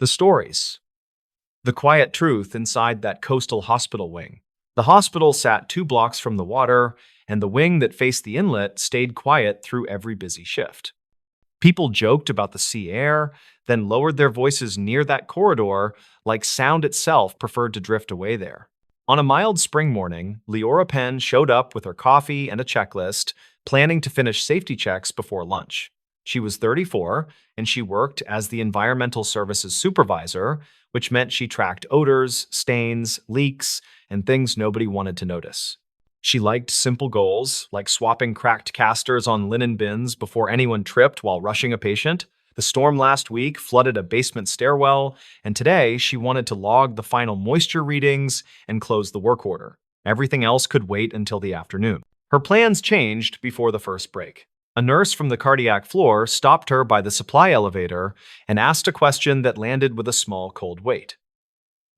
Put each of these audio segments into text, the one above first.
The stories. The quiet truth inside that coastal hospital wing. The hospital sat 2 blocks from the water, and the wing that faced the inlet stayed quiet through every busy shift. People joked about the sea air, then lowered their voices near that corridor like sound itself preferred to drift away there. On a mild spring morning, Leora Penn showed up with her coffee and a checklist, planning to finish safety checks before lunch. She was 34, and she worked as the environmental services supervisor, which meant she tracked odors, stains, leaks, and things nobody wanted to notice. She liked simple goals, like swapping cracked casters on linen bins before anyone tripped while rushing a patient. The storm last week flooded a basement stairwell, and today she wanted to log the final moisture readings and close the work order. Everything else could wait until the afternoon. Her plans changed before the first break. A nurse from the cardiac floor stopped her by the supply elevator and asked a question that landed with a small cold wait.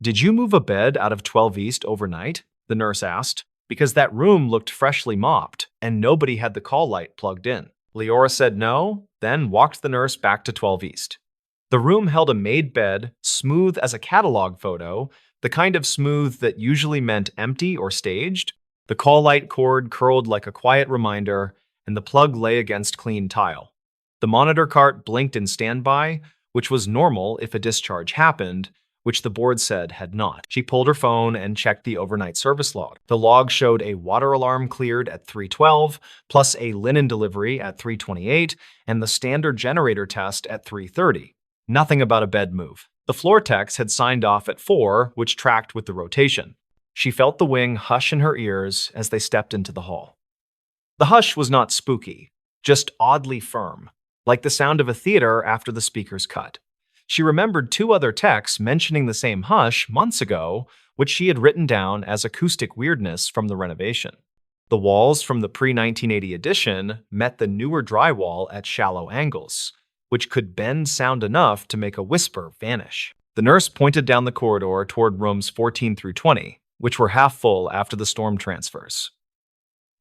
"Did you move a bed out of 12 East overnight?" the nurse asked, because that room looked freshly mopped and nobody had the call light plugged in. Leora said no, then walked the nurse back to 12 East. The room held a made bed, smooth as a catalog photo, the kind of smooth that usually meant empty or staged. The call light cord curled like a quiet reminder, and the plug lay against clean tile. The monitor cart blinked in standby, which was normal if a discharge happened, which the board said had not. She pulled her phone and checked the overnight service log. The log showed a water alarm cleared at 3:12, plus a linen delivery at 3:28, and the standard generator test at 3:30. Nothing about a bed move. The floor techs had signed off at 4, which tracked with the rotation. She felt the wing hush in her ears as they stepped into the hall. The hush was not spooky, just oddly firm, like the sound of a theater after the speakers cut. She remembered 2 other texts mentioning the same hush months ago, which she had written down as acoustic weirdness from the renovation. The walls from the pre-1980 edition met the newer drywall at shallow angles, which could bend sound enough to make a whisper vanish. The nurse pointed down the corridor toward rooms 14 through 20, which were half full after the storm transfers.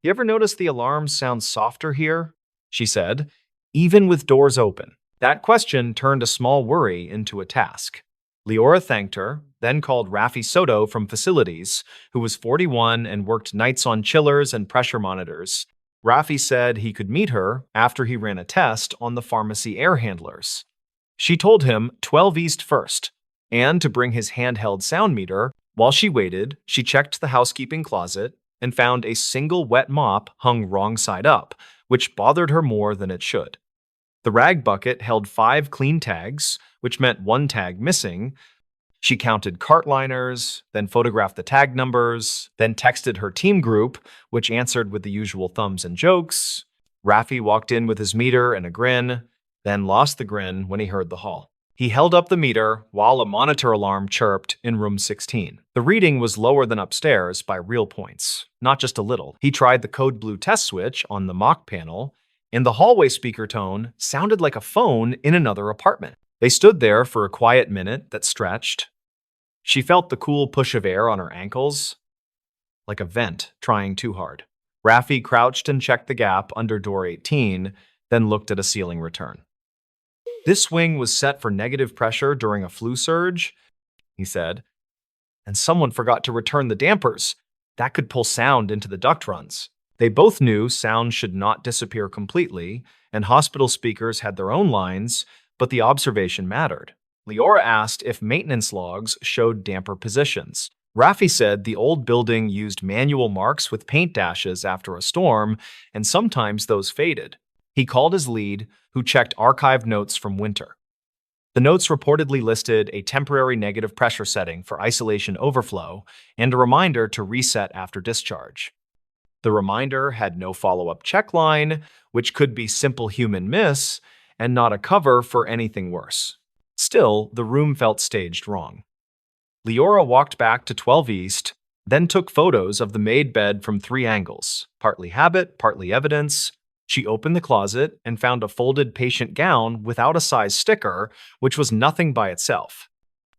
"You ever notice the alarms sound softer here?" she said, "even with doors open?" That question turned a small worry into a task. Leora thanked her, then called Rafi Soto from facilities, who was 41 and worked nights on chillers and pressure monitors. Rafi said he could meet her after he ran a test on the pharmacy air handlers. She told him 12 East first, and to bring his handheld sound meter. While she waited, she checked the housekeeping closet and found a single wet mop hung wrong side up, which bothered her more than it should. The rag bucket held 5 clean tags, which meant 1 tag missing. She counted cart liners, then photographed the tag numbers, then texted her team group, which answered with the usual thumbs and jokes. Rafi walked in with his meter and a grin, then lost the grin when he heard the haul. He held up the meter while a monitor alarm chirped in room 16. The reading was lower than upstairs by real points, not just a little. He tried the code blue test switch on the mock panel, and the hallway speaker tone sounded like a phone in another apartment. They stood there for a quiet minute that stretched. She felt the cool push of air on her ankles, like a vent trying too hard. Rafi crouched and checked the gap under door 18, then looked at a ceiling return. "This wing was set for negative pressure during a flu surge," he said, "and someone forgot to return the dampers. That could pull sound into the duct runs." They both knew sound should not disappear completely, and hospital speakers had their own lines, but the observation mattered. Leora asked if maintenance logs showed damper positions. Rafi said the old building used manual marks with paint dashes after a storm, and sometimes those faded. He called his lead, who checked archived notes from winter. The notes reportedly listed a temporary negative pressure setting for isolation overflow and a reminder to reset after discharge. The reminder had no follow-up check line, which could be simple human miss and not a cover for anything worse. Still, the room felt staged wrong. Leora walked back to 12 East, then took photos of the made bed from 3 angles, partly habit, partly evidence. She opened the closet and found a folded patient gown without a size sticker, which was nothing by itself.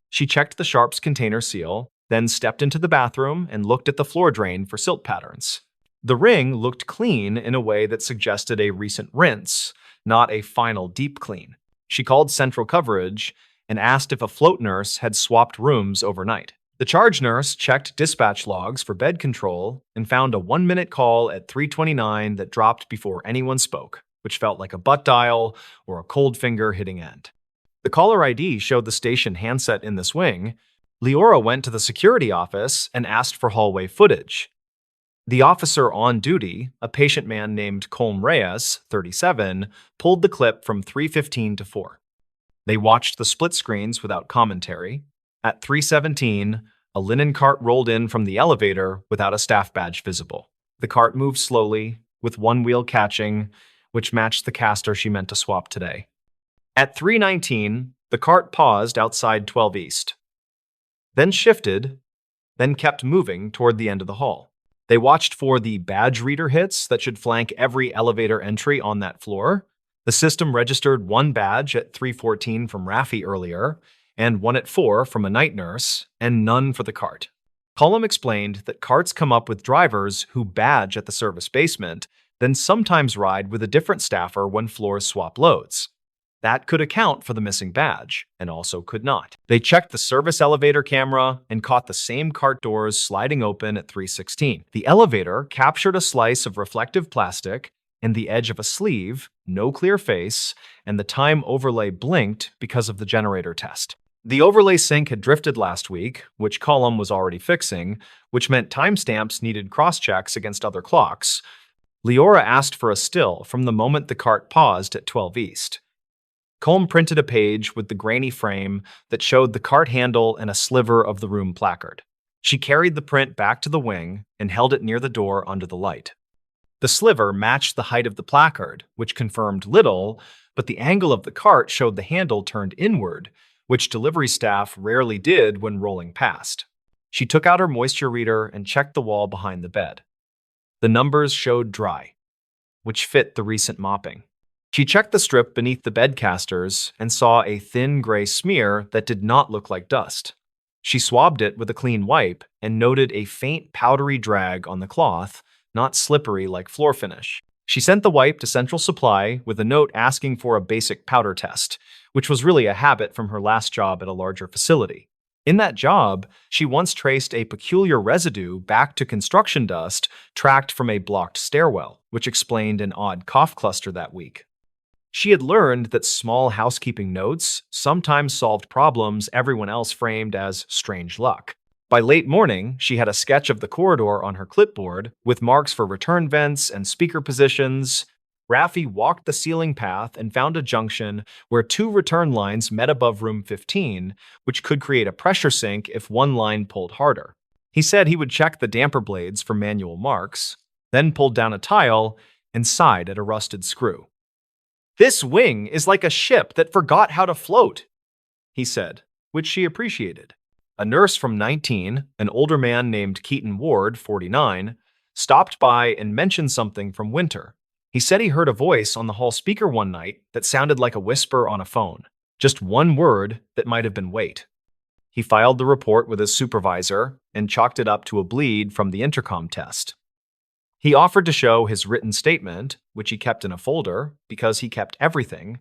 She checked the Sharps container seal, then stepped into the bathroom and looked at the floor drain for silt patterns. The ring looked clean in a way that suggested a recent rinse, not a final deep clean. She called central coverage, and asked if a float nurse had swapped rooms overnight. The charge nurse checked dispatch logs for bed control and found a 1-minute call at 3:29 that dropped before anyone spoke, which felt like a butt dial or a cold finger hitting end. The caller ID showed the station handset in this wing. Leora went to the security office and asked for hallway footage. The officer on duty, a patient man named Colm Reyes, 37, pulled the clip from 3:15 to 4. They watched the split screens without commentary. At 3:17, a linen cart rolled in from the elevator without a staff badge visible. The cart moved slowly, with one wheel catching, which matched the caster she meant to swap today. At 3:19, the cart paused outside 12 East, then shifted, then kept moving toward the end of the hall. They watched for the badge reader hits that should flank every elevator entry on that floor. The system registered one badge at 3:14 from Raffi earlier, and one at 4 from a night nurse, and none for the cart. Colm explained that carts come up with drivers who badge at the service basement, then sometimes ride with a different staffer when floors swap loads. That could account for the missing badge, and also could not. They checked the service elevator camera and caught the same cart doors sliding open at 3:16. The elevator captured a slice of reflective plastic and the edge of a sleeve, no clear face, and the time overlay blinked because of the generator test. The overlay sync had drifted last week, which Colm was already fixing, which meant timestamps needed cross-checks against other clocks. Leora asked for a still from the moment the cart paused at 12 East. Colm printed a page with the grainy frame that showed the cart handle and a sliver of the room placard. She carried the print back to the wing and held it near the door under the light. The sliver matched the height of the placard, which confirmed little, but the angle of the cart showed the handle turned inward, which delivery staff rarely did when rolling past. She took out her moisture reader and checked the wall behind the bed. The numbers showed dry, which fit the recent mopping. She checked the strip beneath the bed casters and saw a thin gray smear that did not look like dust. She swabbed it with a clean wipe and noted a faint powdery drag on the cloth, not slippery like floor finish. She sent the wipe to Central Supply with a note asking for a basic powder test, which was really a habit from her last job at a larger facility. In that job, she once traced a peculiar residue back to construction dust tracked from a blocked stairwell, which explained an odd cough cluster that week. She had learned that small housekeeping notes sometimes solved problems everyone else framed as strange luck. By late morning, she had a sketch of the corridor on her clipboard with marks for return vents and speaker positions. Raffi walked the ceiling path and found a junction where 2 return lines met above room 15, which could create a pressure sink if one line pulled harder. He said he would check the damper blades for manual marks, then pulled down a tile and sighed at a rusted screw. "This wing is like a ship that forgot how to float," he said, which she appreciated. A nurse from 19, an older man named Keaton Ward, 49, stopped by and mentioned something from Winter. He said he heard a voice on the hall speaker one night that sounded like a whisper on a phone, just one word that might have been wait. He filed the report with his supervisor and chalked it up to a bleed from the intercom test. He offered to show his written statement, which he kept in a folder because he kept everything.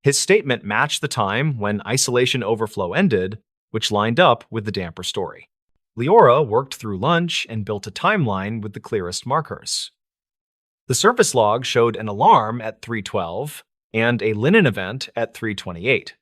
His statement matched the time when isolation overflow ended, which lined up with the damper story. Leora worked through lunch and built a timeline with the clearest markers. The service log showed an alarm at 3:12 and a linen event at 3:28.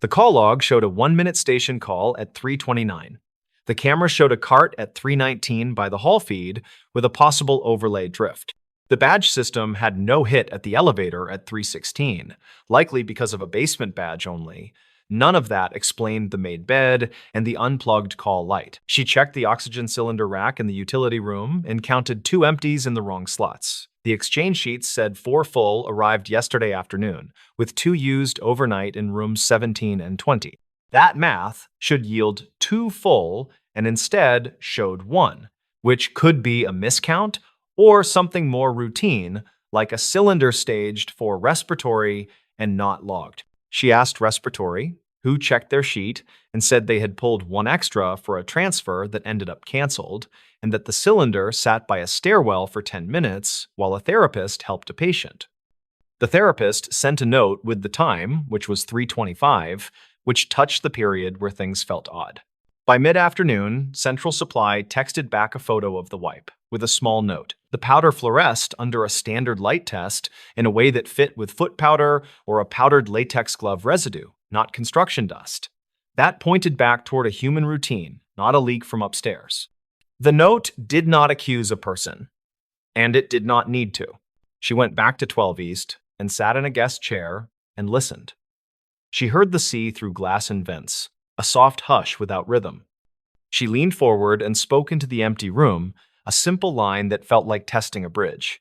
The call log showed a 1-minute station call at 3:29. The camera showed a cart at 3:19 by the hall feed with a possible overlay drift. The badge system had no hit at the elevator at 3:16, likely because of a basement badge only. None of that explained the made bed and the unplugged call light. She checked the oxygen cylinder rack in the utility room and counted 2 empties in the wrong slots. The exchange sheets said 4 full arrived yesterday afternoon, with 2 used overnight in rooms 17 and 20. That math should yield 2 full and instead showed 1, which could be a miscount or something more routine, like a cylinder staged for respiratory and not logged. She asked respiratory, who checked their sheet and said they had pulled 1 extra for a transfer that ended up canceled, and that the cylinder sat by a stairwell for 10 minutes while a therapist helped a patient. The therapist sent a note with the time, which was 3:25, which touched the period where things felt odd. By mid-afternoon, Central Supply texted back a photo of the wipe, with a small note. The powder fluoresced under a standard light test in a way that fit with foot powder or a powdered latex glove residue, not construction dust. That pointed back toward a human routine, not a leak from upstairs. The note did not accuse a person, and it did not need to. She went back to 12 East and sat in a guest chair and listened. She heard the sea through glass and vents, a soft hush without rhythm. She leaned forward and spoke into the empty room, a simple line that felt like testing a bridge.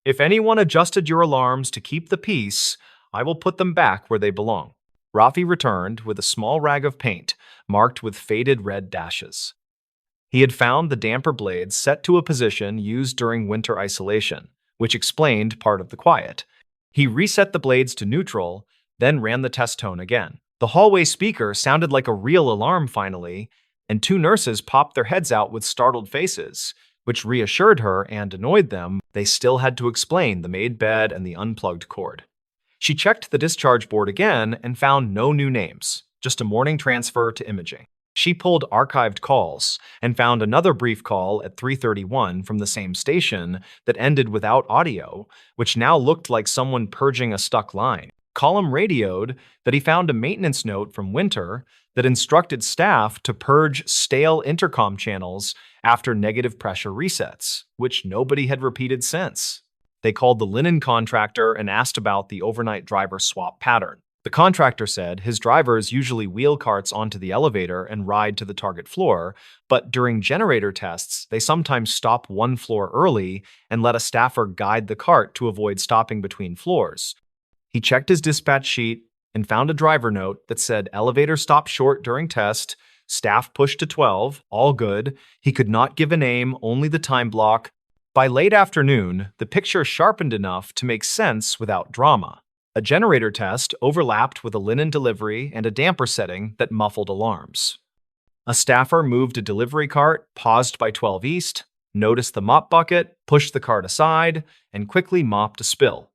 "If anyone adjusted your alarms to keep the peace, I will put them back where they belong." Rafi returned with a small rag of paint, marked with faded red dashes. He had found the damper blades set to a position used during winter isolation, which explained part of the quiet. He reset the blades to neutral, then ran the test tone again. The hallway speaker sounded like a real alarm finally, and two nurses popped their heads out with startled faces, which reassured her and annoyed them. They still had to explain the made bed and the unplugged cord. She checked the discharge board again and found no new names, just a morning transfer to imaging. She pulled archived calls and found another brief call at 3:31 from the same station that ended without audio, which now looked like someone purging a stuck line. Column radioed that he found a maintenance note from Winter that instructed staff to purge stale intercom channels after negative pressure resets, which nobody had repeated since. They called the linen contractor and asked about the overnight driver swap pattern. The contractor said his drivers usually wheel carts onto the elevator and ride to the target floor, but during generator tests, they sometimes stop one floor early and let a staffer guide the cart to avoid stopping between floors. He checked his dispatch sheet and found a driver note that said elevator stopped short during test, staff pushed to 12, all good. He could not give a name, only the time block. By late afternoon, the picture sharpened enough to make sense without drama. A generator test overlapped with a linen delivery and a damper setting that muffled alarms. A staffer moved a delivery cart, paused by 12 East, noticed the mop bucket, pushed the cart aside, and quickly mopped a spill.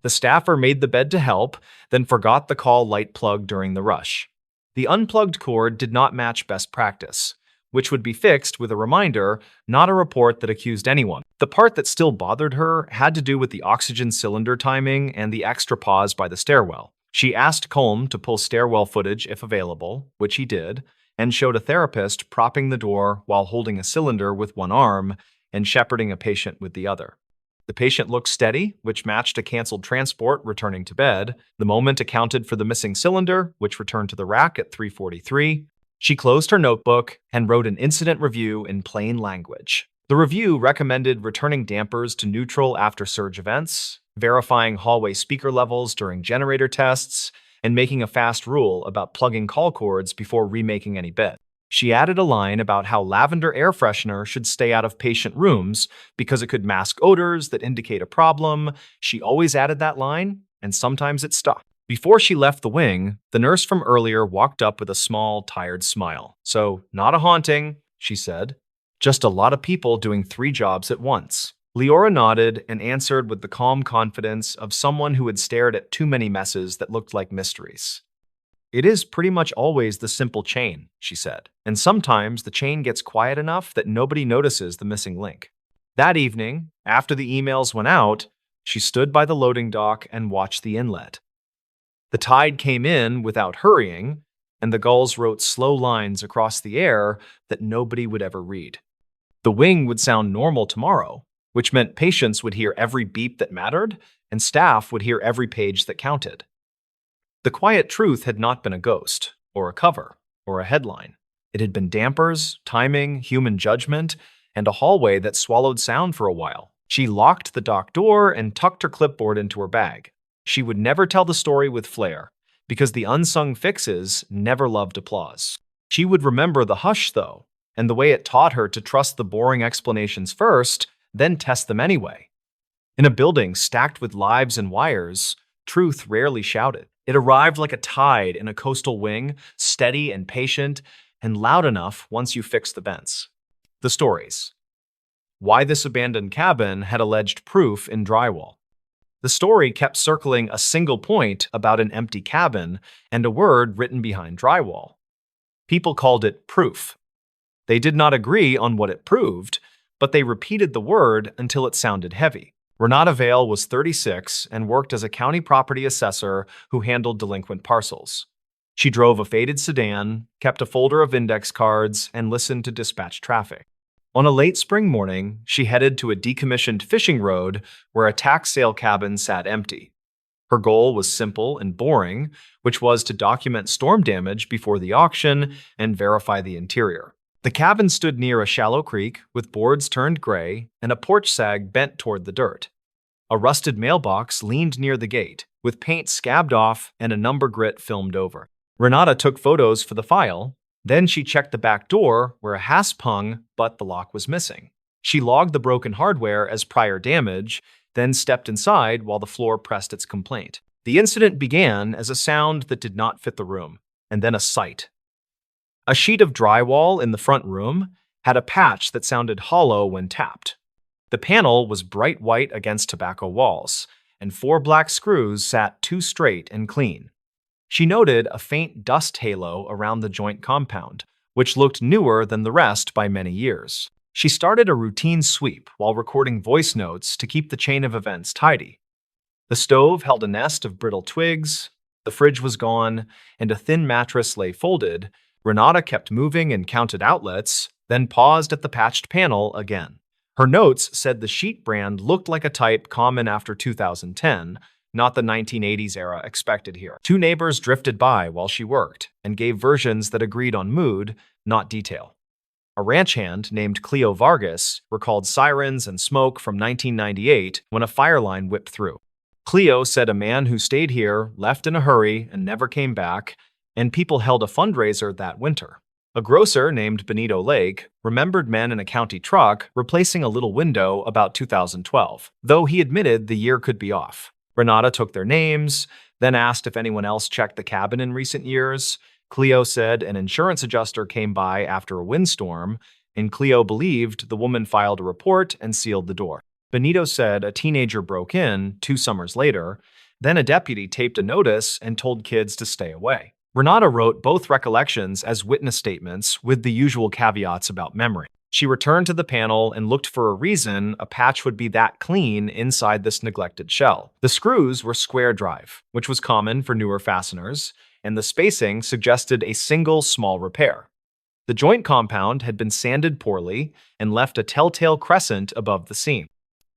The staffer made the bed to help, then forgot the call light plug during the rush. The unplugged cord did not match best practice, which would be fixed with a reminder, not a report that accused anyone. The part that still bothered her had to do with the oxygen cylinder timing and the extra pause by the stairwell. She asked Colm to pull stairwell footage if available, which he did, and showed a therapist propping the door while holding a cylinder with one arm and shepherding a patient with the other. The patient looked steady, which matched a canceled transport returning to bed. The moment accounted for the missing cylinder, which returned to the rack at 3:43. She closed her notebook and wrote an incident review in plain language. The review recommended returning dampers to neutral after surge events, verifying hallway speaker levels during generator tests, and making a fast rule about plugging call cords before remaking any bed. She added a line about how lavender air freshener should stay out of patient rooms because it could mask odors that indicate a problem. She always added that line, and sometimes it stuck. Before she left the wing, the nurse from earlier walked up with a small, tired smile. "So, not a haunting," she said. "Just a lot of people doing 3 jobs at once." Leora nodded and answered with the calm confidence of someone who had stared at too many messes that looked like mysteries. "It is pretty much always the simple chain," she said, "and sometimes the chain gets quiet enough that nobody notices the missing link." That evening, after the emails went out, she stood by the loading dock and watched the inlet. The tide came in without hurrying, and the gulls wrote slow lines across the air that nobody would ever read. The wing would sound normal tomorrow, which meant patients would hear every beep that mattered, and staff would hear every page that counted. The quiet truth had not been a ghost, or a cover, or a headline. It had been dampers, timing, human judgment, and a hallway that swallowed sound for a while. She locked the dock door and tucked her clipboard into her bag. She would never tell the story with flair, because the unsung fixes never loved applause. She would remember the hush, though, and the way it taught her to trust the boring explanations first, then test them anyway. In a building stacked with lives and wires, truth rarely shouted. It arrived like a tide in a coastal wing, steady and patient, and loud enough once you fixed the vents. The stories. Why this abandoned cabin had alleged proof in drywall. The story kept circling a single point about an empty cabin and a word written behind drywall. People called it proof. They did not agree on what it proved, but they repeated the word until it sounded heavy. Renata Vale was 36 and worked as a county property assessor who handled delinquent parcels. She drove a faded sedan, kept a folder of index cards, and listened to dispatch traffic. On a late spring morning, she headed to a decommissioned fishing road where a tax sale cabin sat empty. Her goal was simple and boring, which was to document storm damage before the auction and verify the interior. The cabin stood near a shallow creek with boards turned gray and a porch sag bent toward the dirt. A rusted mailbox leaned near the gate, with paint scabbed off and a number grit filmed over. Renata took photos for the file. Then she checked the back door where a hasp hung, but the lock was missing. She logged the broken hardware as prior damage, then stepped inside while the floor pressed its complaint. The incident began as a sound that did not fit the room, and then a sight. A sheet of drywall in the front room had a patch that sounded hollow when tapped. The panel was bright white against tobacco walls, and 4 black screws sat too straight and clean. She noted a faint dust halo around the joint compound, which looked newer than the rest by many years. She started a routine sweep while recording voice notes to keep the chain of events tidy. The stove held a nest of brittle twigs, the fridge was gone, and a thin mattress lay folded. Renata kept moving and counted outlets, then paused at the patched panel again. Her notes said the sheet brand looked like a type common after 2010, not the 1980s era expected here. 2 neighbors drifted by while she worked and gave versions that agreed on mood, not detail. A ranch hand named Cleo Vargas recalled sirens and smoke from 1998 when a fire line whipped through. Cleo said a man who stayed here left in a hurry and never came back, and people held a fundraiser that winter. A grocer named Benito Lake remembered men in a county truck replacing a little window about 2012, though he admitted the year could be off. Renata took their names, then asked if anyone else checked the cabin in recent years. Cleo said an insurance adjuster came by after a windstorm, and Cleo believed the woman filed a report and sealed the door. Benito said a teenager broke in 2 summers later, then a deputy taped a notice and told kids to stay away. Renata wrote both recollections as witness statements with the usual caveats about memory. She returned to the panel and looked for a reason a patch would be that clean inside this neglected shell. The screws were square drive, which was common for newer fasteners, and the spacing suggested a single small repair. The joint compound had been sanded poorly and left a telltale crescent above the seam.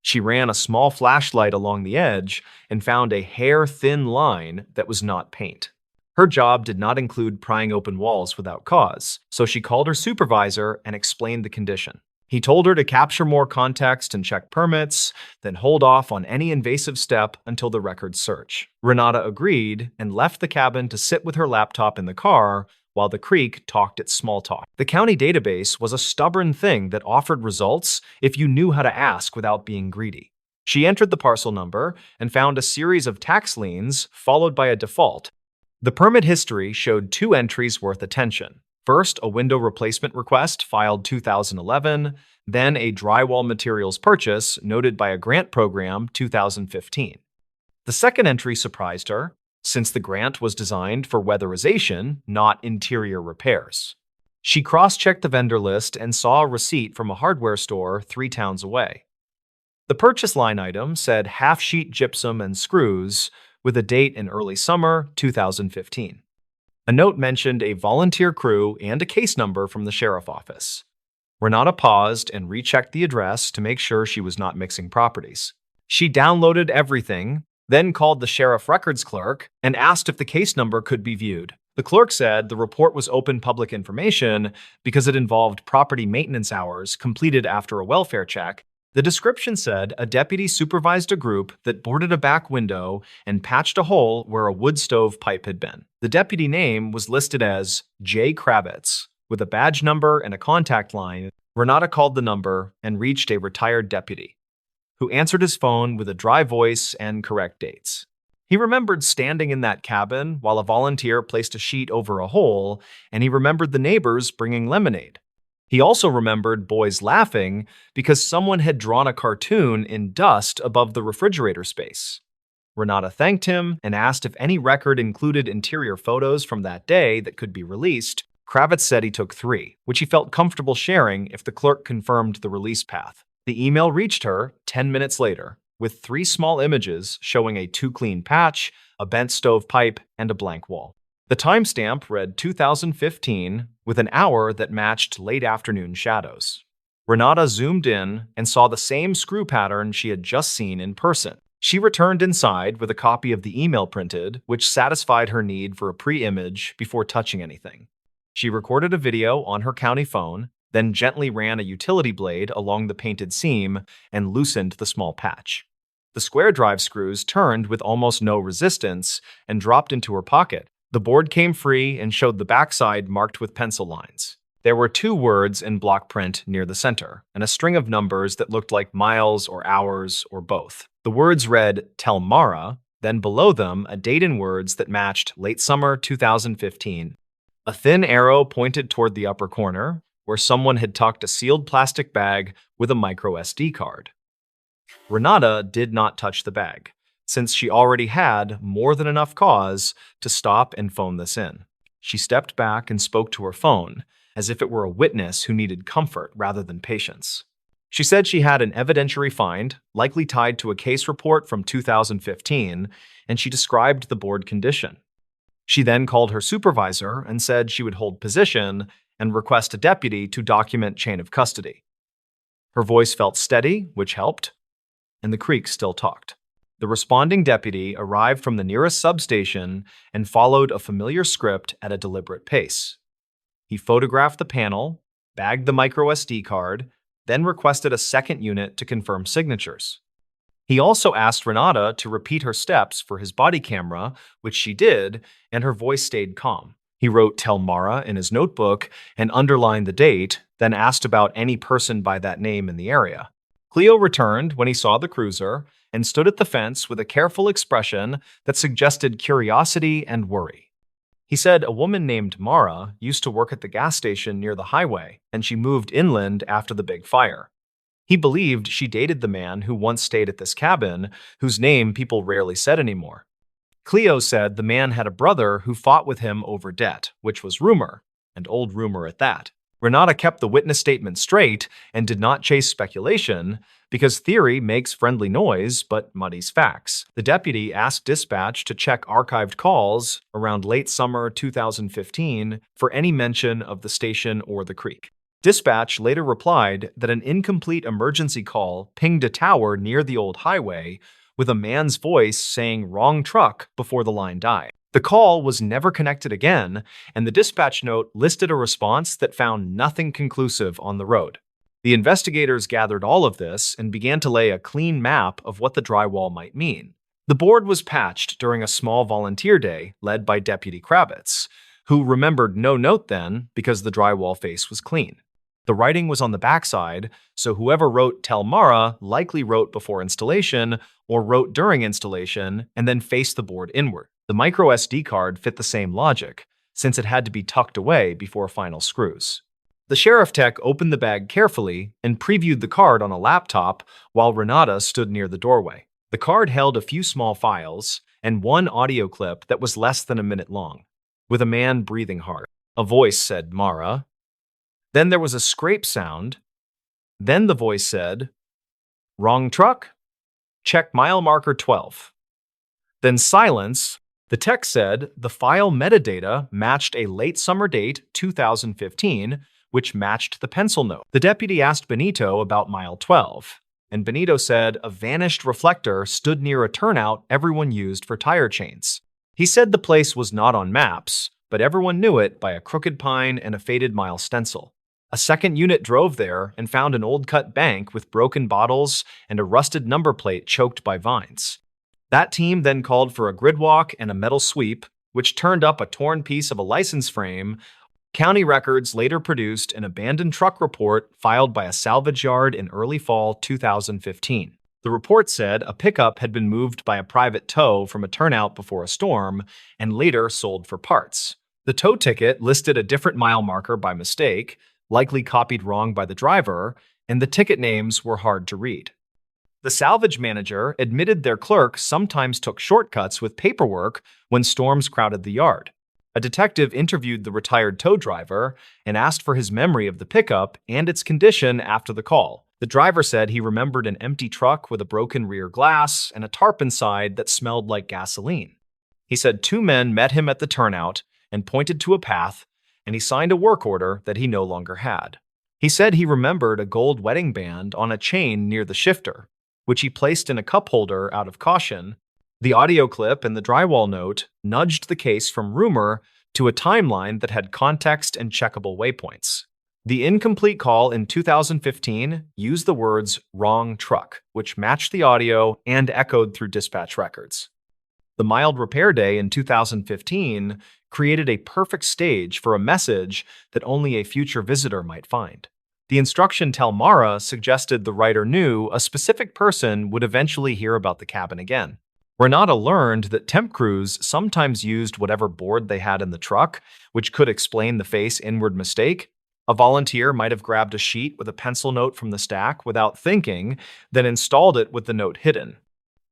She ran a small flashlight along the edge and found a hair-thin line that was not paint. Her job did not include prying open walls without cause, so she called her supervisor and explained the condition. He told her to capture more context and check permits, then hold off on any invasive step until the records search. Renata agreed and left the cabin to sit with her laptop in the car while the creek talked its small talk. The county database was a stubborn thing that offered results if you knew how to ask without being greedy. She entered the parcel number and found a series of tax liens followed by a default. The permit history showed 2 entries worth attention. First, a window replacement request filed 2011, then a drywall materials purchase noted by a grant program 2015. The second entry surprised her, since the grant was designed for weatherization, not interior repairs. She cross-checked the vendor list and saw a receipt from a hardware store 3 towns away. The purchase line item said half-sheet gypsum and screws, with a date in early summer 2015. A note mentioned a volunteer crew and a case number from the sheriff office. Renata paused and rechecked the address to make sure she was not mixing properties. She downloaded everything, then called the sheriff records clerk and asked if the case number could be viewed. The clerk said the report was open public information because it involved property maintenance hours completed after a welfare check. The description said a deputy supervised a group that boarded a back window and patched a hole where a wood stove pipe had been. The deputy name was listed as J. Kravitz, with a badge number and a contact line. Renata called the number and reached a retired deputy, who answered his phone with a dry voice and correct dates. He remembered standing in that cabin while a volunteer placed a sheet over a hole, and he remembered the neighbors bringing lemonade. He also remembered boys laughing because someone had drawn a cartoon in dust above the refrigerator space. Renata thanked him and asked if any record included interior photos from that day that could be released. Kravitz said he took 3, which he felt comfortable sharing if the clerk confirmed the release path. The email reached her 10 minutes later, with 3 small images showing a too-clean patch, a bent stovepipe, and a blank wall. The timestamp read 2015, with an hour that matched late afternoon shadows. Renata zoomed in and saw the same screw pattern she had just seen in person. She returned inside with a copy of the email printed, which satisfied her need for a pre-image before touching anything. She recorded a video on her county phone, then gently ran a utility blade along the painted seam and loosened the small patch. The square drive screws turned with almost no resistance and dropped into her pocket. The board came free and showed the backside marked with pencil lines. There were 2 words in block print near the center, and a string of numbers that looked like miles or hours or both. The words read, "Tell Mara," then below them a date in words that matched late summer 2015. A thin arrow pointed toward the upper corner, where someone had tucked a sealed plastic bag with a micro SD card. Renata did not touch the bag, since she already had more than enough cause to stop and phone this in. She stepped back and spoke to her phone, as if it were a witness who needed comfort rather than patience. She said she had an evidentiary find, likely tied to a case report from 2015, and she described the board condition. She then called her supervisor and said she would hold position and request a deputy to document chain of custody. Her voice felt steady, which helped, and the creak still talked. The responding deputy arrived from the nearest substation and followed a familiar script at a deliberate pace. He photographed the panel, bagged the micro SD card, then requested a second unit to confirm signatures. He also asked Renata to repeat her steps for his body camera, which she did, and her voice stayed calm. He wrote "Tell Mara" in his notebook and underlined the date, then asked about any person by that name in the area. Cleo returned when he saw the cruiser and stood at the fence with a careful expression that suggested curiosity and worry. He said a woman named Mara used to work at the gas station near the highway, and she moved inland after the big fire. He believed she dated the man who once stayed at this cabin, whose name people rarely said anymore. Cleo said the man had a brother who fought with him over debt, which was rumor, and old rumor at that. Renata kept the witness statement straight and did not chase speculation, because theory makes friendly noise but muddies facts. The deputy asked dispatch to check archived calls around late summer 2015 for any mention of the station or the creek. Dispatch later replied that an incomplete emergency call pinged a tower near the old highway with a man's voice saying "wrong truck" before the line died. The call was never connected again, and the dispatch note listed a response that found nothing conclusive on the road. The investigators gathered all of this and began to lay a clean map of what the drywall might mean. The board was patched during a small volunteer day led by Deputy Kravitz, who remembered no note then because the drywall face was clean. The writing was on the backside, so whoever wrote "Tell Mara" likely wrote before installation or wrote during installation and then faced the board inward. The micro SD card fit the same logic, since it had to be tucked away before final screws. The sheriff tech opened the bag carefully and previewed the card on a laptop while Renata stood near the doorway. The card held a few small files and one audio clip that was less than a minute long, with a man breathing hard. A voice said "Mara." Then there was a scrape sound. Then the voice said, "Wrong truck? Check mile marker 12. Then silence. The text said the file metadata matched a late summer date, 2015, which matched the pencil note. The deputy asked Benito about mile 12, and Benito said a vanished reflector stood near a turnout everyone used for tire chains. He said the place was not on maps, but everyone knew it by a crooked pine and a faded mile stencil. A second unit drove there and found an old-cut bank with broken bottles and a rusted number plate choked by vines. That team then called for a grid walk and a metal sweep, which turned up a torn piece of a license frame. County records later produced an abandoned truck report filed by a salvage yard in early fall 2015. The report said a pickup had been moved by a private tow from a turnout before a storm and later sold for parts. The tow ticket listed a different mile marker by mistake, likely copied wrong by the driver, and the ticket names were hard to read. The salvage manager admitted their clerk sometimes took shortcuts with paperwork when storms crowded the yard. A detective interviewed the retired tow driver and asked for his memory of the pickup and its condition after the call. The driver said he remembered an empty truck with a broken rear glass and a tarp inside that smelled like gasoline. He said two men met him at the turnout and pointed to a path, and he signed a work order that he no longer had. He said he remembered a gold wedding band on a chain near the shifter, which he placed in a cup holder out of caution. The audio clip and the drywall note nudged the case from rumor to a timeline that had context and checkable waypoints. The incomplete call in 2015 used the words "wrong truck," which matched the audio and echoed through dispatch records. The mild repair day in 2015 created a perfect stage for a message that only a future visitor might find. The instruction "Tell Mara" suggested the writer knew a specific person would eventually hear about the cabin again. Renata learned that temp crews sometimes used whatever board they had in the truck, which could explain the face-inward mistake. A volunteer might have grabbed a sheet with a pencil note from the stack without thinking, then installed it with the note hidden.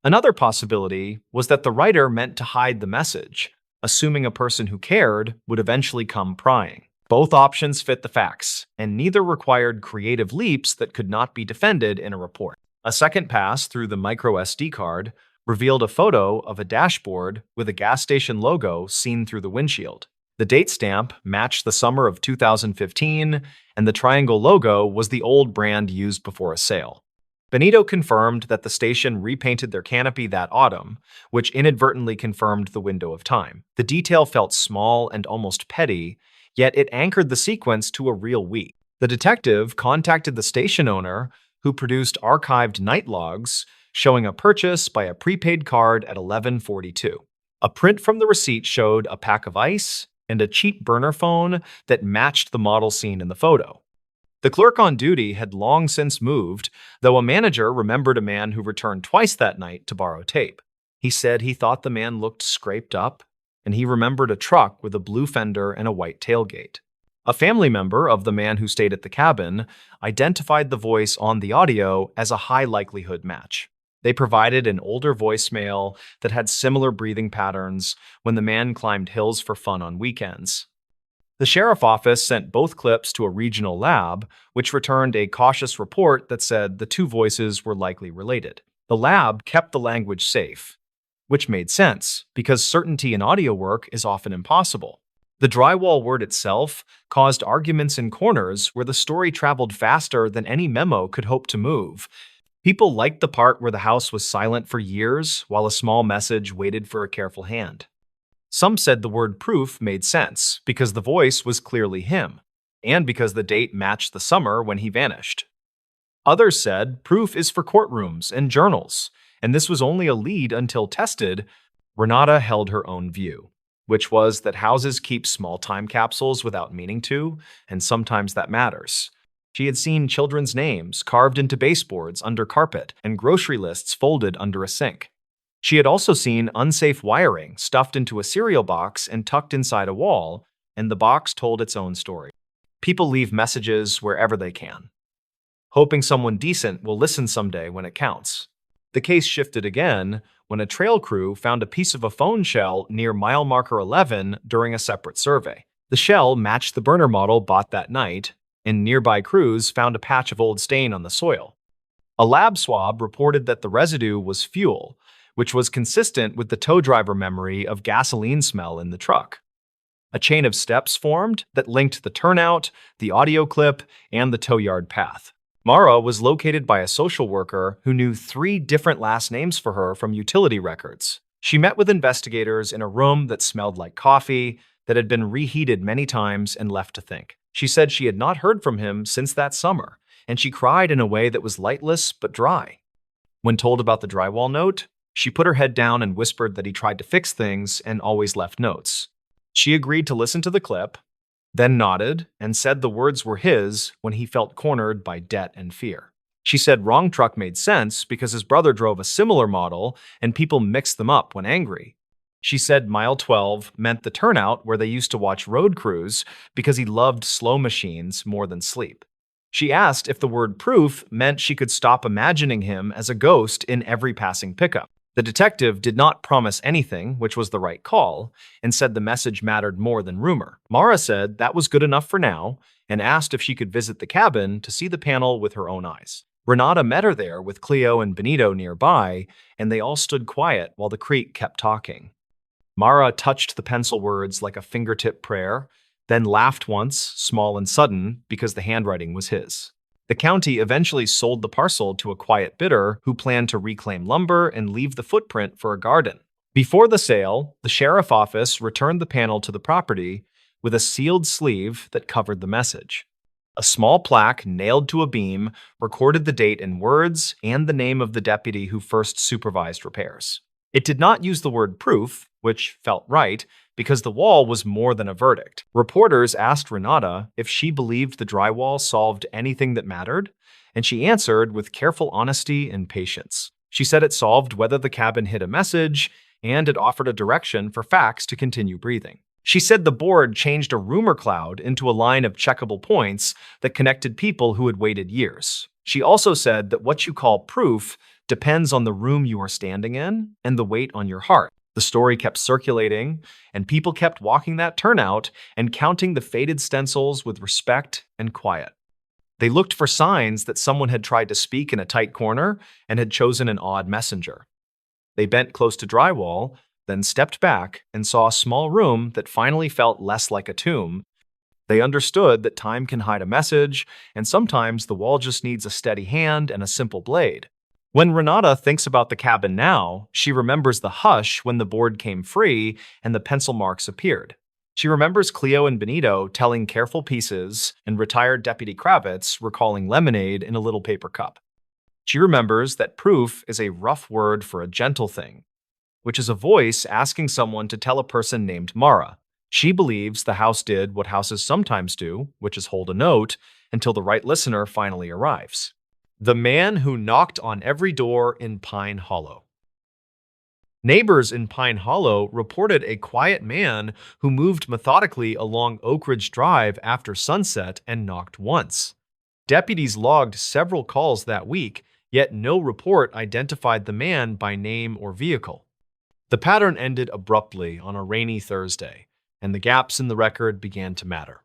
Another possibility was that the writer meant to hide the message, assuming a person who cared would eventually come prying. Both options fit the facts, and neither required creative leaps that could not be defended in a report. A second pass through the micro SD card revealed a photo of a dashboard with a gas station logo seen through the windshield. The date stamp matched the summer of 2015, and the triangle logo was the old brand used before a sale. Benito confirmed that the station repainted their canopy that autumn, which inadvertently confirmed the window of time. The detail felt small and almost petty, yet it anchored the sequence to a real week. The detective contacted the station owner, who produced archived night logs showing a purchase by a prepaid card at 11:42. A print from the receipt showed a pack of ice and a cheap burner phone that matched the model seen in the photo. The clerk on duty had long since moved, though a manager remembered a man who returned twice that night to borrow tape. He said he thought the man looked scraped up, and he remembered a truck with a blue fender and a white tailgate. A family member of the man who stayed at the cabin identified the voice on the audio as a high likelihood match. They provided an older voicemail that had similar breathing patterns when the man climbed hills for fun on weekends. The sheriff's office sent both clips to a regional lab, which returned a cautious report that said the two voices were likely related. The lab kept the language safe, which made sense, because certainty in audio work is often impossible. The drywall word itself caused arguments in corners where the story traveled faster than any memo could hope to move. People liked the part where the house was silent for years while a small message waited for a careful hand. Some said the word proof made sense because the voice was clearly him, and because the date matched the summer when he vanished. Others said proof is for courtrooms and journals, and this was only a lead until tested. Renata held her own view, which was that houses keep small time capsules without meaning to, and sometimes that matters. She had seen children's names carved into baseboards under carpet and grocery lists folded under a sink. She had also seen unsafe wiring stuffed into a cereal box and tucked inside a wall, and the box told its own story. People leave messages wherever they can, hoping someone decent will listen someday when it counts. The case shifted again when a trail crew found a piece of a phone shell near mile marker 11 during a separate survey. The shell matched the burner model bought that night, and nearby crews found a patch of old stain on the soil. A lab swab reported that the residue was fuel, which was consistent with the tow driver memory of gasoline smell in the truck. A chain of steps formed that linked the turnout, the audio clip, and the tow yard path. Mara was located by a social worker who knew 3 different last names for her from utility records. She met with investigators in a room that smelled like coffee, that had been reheated many times, and left to think. She said she had not heard from him since that summer, and she cried in a way that was lightless but dry. When told about the drywall note, she put her head down and whispered that he tried to fix things and always left notes. She agreed to listen to the clip, then nodded and said the words were his when he felt cornered by debt and fear. She said wrong truck made sense because his brother drove a similar model and people mixed them up when angry. She said mile 12 meant the turnout where they used to watch road crews because he loved slow machines more than sleep. She asked if the word proof meant she could stop imagining him as a ghost in every passing pickup. The detective did not promise anything, which was the right call, and said the message mattered more than rumor. Mara said that was good enough for now and asked if she could visit the cabin to see the panel with her own eyes. Renata met her there with Cleo and Benito nearby, and they all stood quiet while the creek kept talking. Mara touched the pencil words like a fingertip prayer, then laughed once, small and sudden, because the handwriting was his. The county eventually sold the parcel to a quiet bidder who planned to reclaim lumber and leave the footprint for a garden. Before the sale, the sheriff office returned the panel to the property with a sealed sleeve that covered the message. A small plaque nailed to a beam recorded the date in words and the name of the deputy who first supervised repairs. It did not use the word proof, which felt right, because the wall was more than a verdict. Reporters asked Renata if she believed the drywall solved anything that mattered, and she answered with careful honesty and patience. She said it solved whether the cabin hid a message, and it offered a direction for facts to continue breathing. She said the board changed a rumor cloud into a line of checkable points that connected people who had waited years. She also said that what you call proof depends on the room you are standing in and the weight on your heart. The story kept circulating, and people kept walking that turnout and counting the faded stencils with respect and quiet. They looked for signs that someone had tried to speak in a tight corner and had chosen an odd messenger. They bent close to drywall, then stepped back and saw a small room that finally felt less like a tomb. They understood that time can hide a message, and sometimes the wall just needs a steady hand and a simple blade. When Renata thinks about the cabin now, she remembers the hush when the board came free and the pencil marks appeared. She remembers Cleo and Benito telling careful pieces and retired Deputy Kravitz recalling lemonade in a little paper cup. She remembers that proof is a rough word for a gentle thing, which is a voice asking someone to tell a person named Mara. She believes the house did what houses sometimes do, which is hold a note until the right listener finally arrives. The man who knocked on every door in Pine Hollow. Neighbors in Pine Hollow reported a quiet man who moved methodically along Oak Ridge Drive after sunset and knocked once. Deputies logged several calls that week, yet no report identified the man by name or vehicle. The pattern ended abruptly on a rainy Thursday, and the gaps in the record began to matter.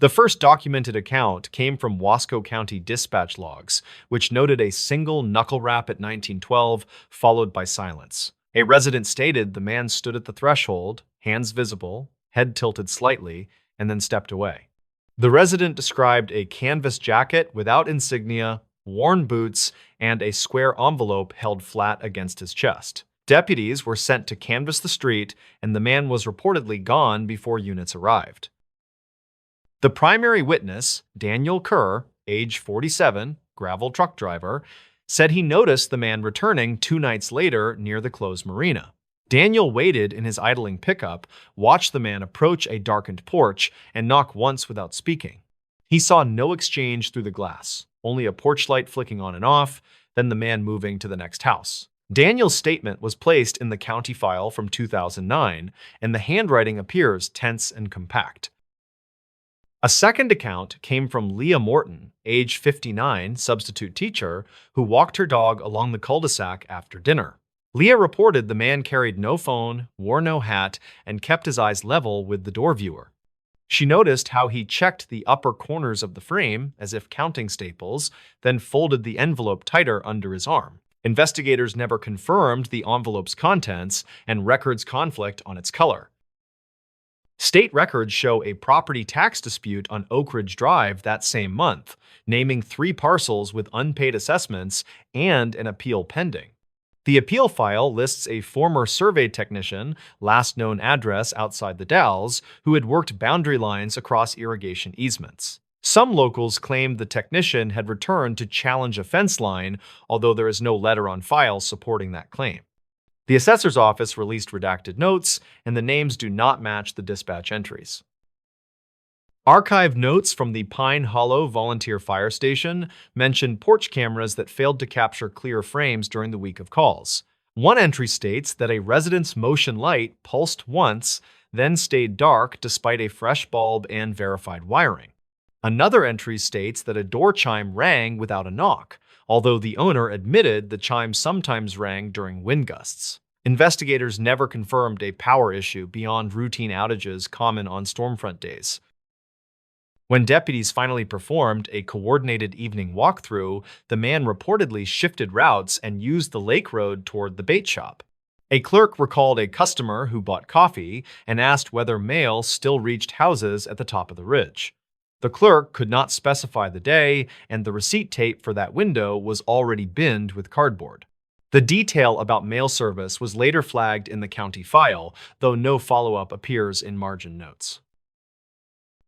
The first documented account came from Wasco County dispatch logs, which noted a single knuckle rap at 1912, followed by silence. A resident stated the man stood at the threshold, hands visible, head tilted slightly, and then stepped away. The resident described a canvas jacket without insignia, worn boots, and a square envelope held flat against his chest. Deputies were sent to canvass the street, and the man was reportedly gone before units arrived. The primary witness, Daniel Kerr, age 47, gravel truck driver, said he noticed the man returning 2 nights later near the closed marina. Daniel waited in his idling pickup, watched the man approach a darkened porch, and knock once without speaking. He saw no exchange through the glass, only a porch light flicking on and off, then the man moving to the next house. Daniel's statement was placed in the county file from 2009, and the handwriting appears tense and compact. A second account came from Leah Morton, age 59, substitute teacher, who walked her dog along the cul-de-sac after dinner. Leah reported the man carried no phone, wore no hat, and kept his eyes level with the door viewer. She noticed how he checked the upper corners of the frame as if counting staples, then folded the envelope tighter under his arm. Investigators never confirmed the envelope's contents, and records conflict on its color. State records show a property tax dispute on Oak Ridge Drive that same month, naming 3 parcels with unpaid assessments and an appeal pending. The appeal file lists a former survey technician, last known address outside the Dalles, who had worked boundary lines across irrigation easements. Some locals claimed the technician had returned to challenge a fence line, although there is no letter on file supporting that claim. The assessor's office released redacted notes, and the names do not match the dispatch entries. Archived notes from the Pine Hollow Volunteer Fire Station mention porch cameras that failed to capture clear frames during the week of calls. One entry states that a resident's motion light pulsed once, then stayed dark despite a fresh bulb and verified wiring. Another entry states that a door chime rang without a knock, although the owner admitted the chime sometimes rang during wind gusts. Investigators never confirmed a power issue beyond routine outages common on stormfront days. When deputies finally performed a coordinated evening walkthrough, the man reportedly shifted routes and used the lake road toward the bait shop. A clerk recalled a customer who bought coffee and asked whether mail still reached houses at the top of the ridge. The clerk could not specify the day, and the receipt tape for that window was already binned with cardboard. The detail about mail service was later flagged in the county file, though no follow-up appears in margin notes.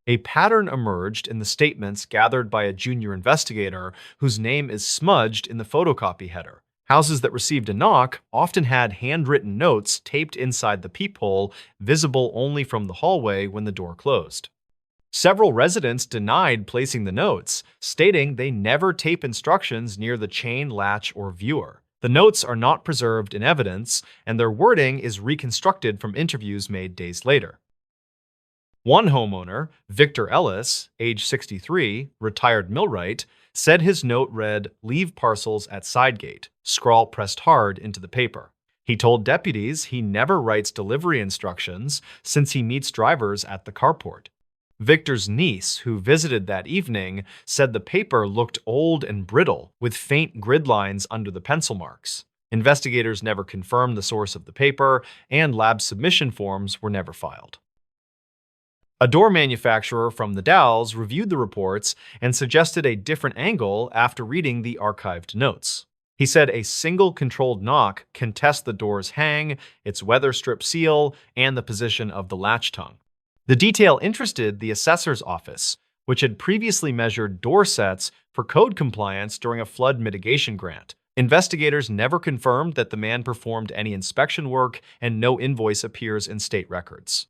A pattern emerged in the statements gathered by a junior investigator whose name is smudged in the photocopy header. Houses that received a knock often had handwritten notes taped inside the peephole, visible only from the hallway when the door closed. Several residents denied placing the notes, stating they never tape instructions near the chain, latch, or viewer. The notes are not preserved in evidence, and their wording is reconstructed from interviews made days later. One homeowner, Victor Ellis, age 63, retired millwright, said his note read, "Leave parcels at side gate," scrawl pressed hard into the paper. He told deputies he never writes delivery instructions since he meets drivers at the carport. Victor's niece, who visited that evening, said the paper looked old and brittle, with faint grid lines under the pencil marks. Investigators never confirmed the source of the paper, and lab submission forms were never filed. A door manufacturer from the Dalles reviewed the reports and suggested a different angle after reading the archived notes. He said a single controlled knock can test the door's hang, its weather strip seal, and the position of the latch tongue. The detail interested the assessor's office, which had previously measured door sets for code compliance during a flood mitigation grant. Investigators never confirmed that the man performed any inspection work, and no invoice appears in state records.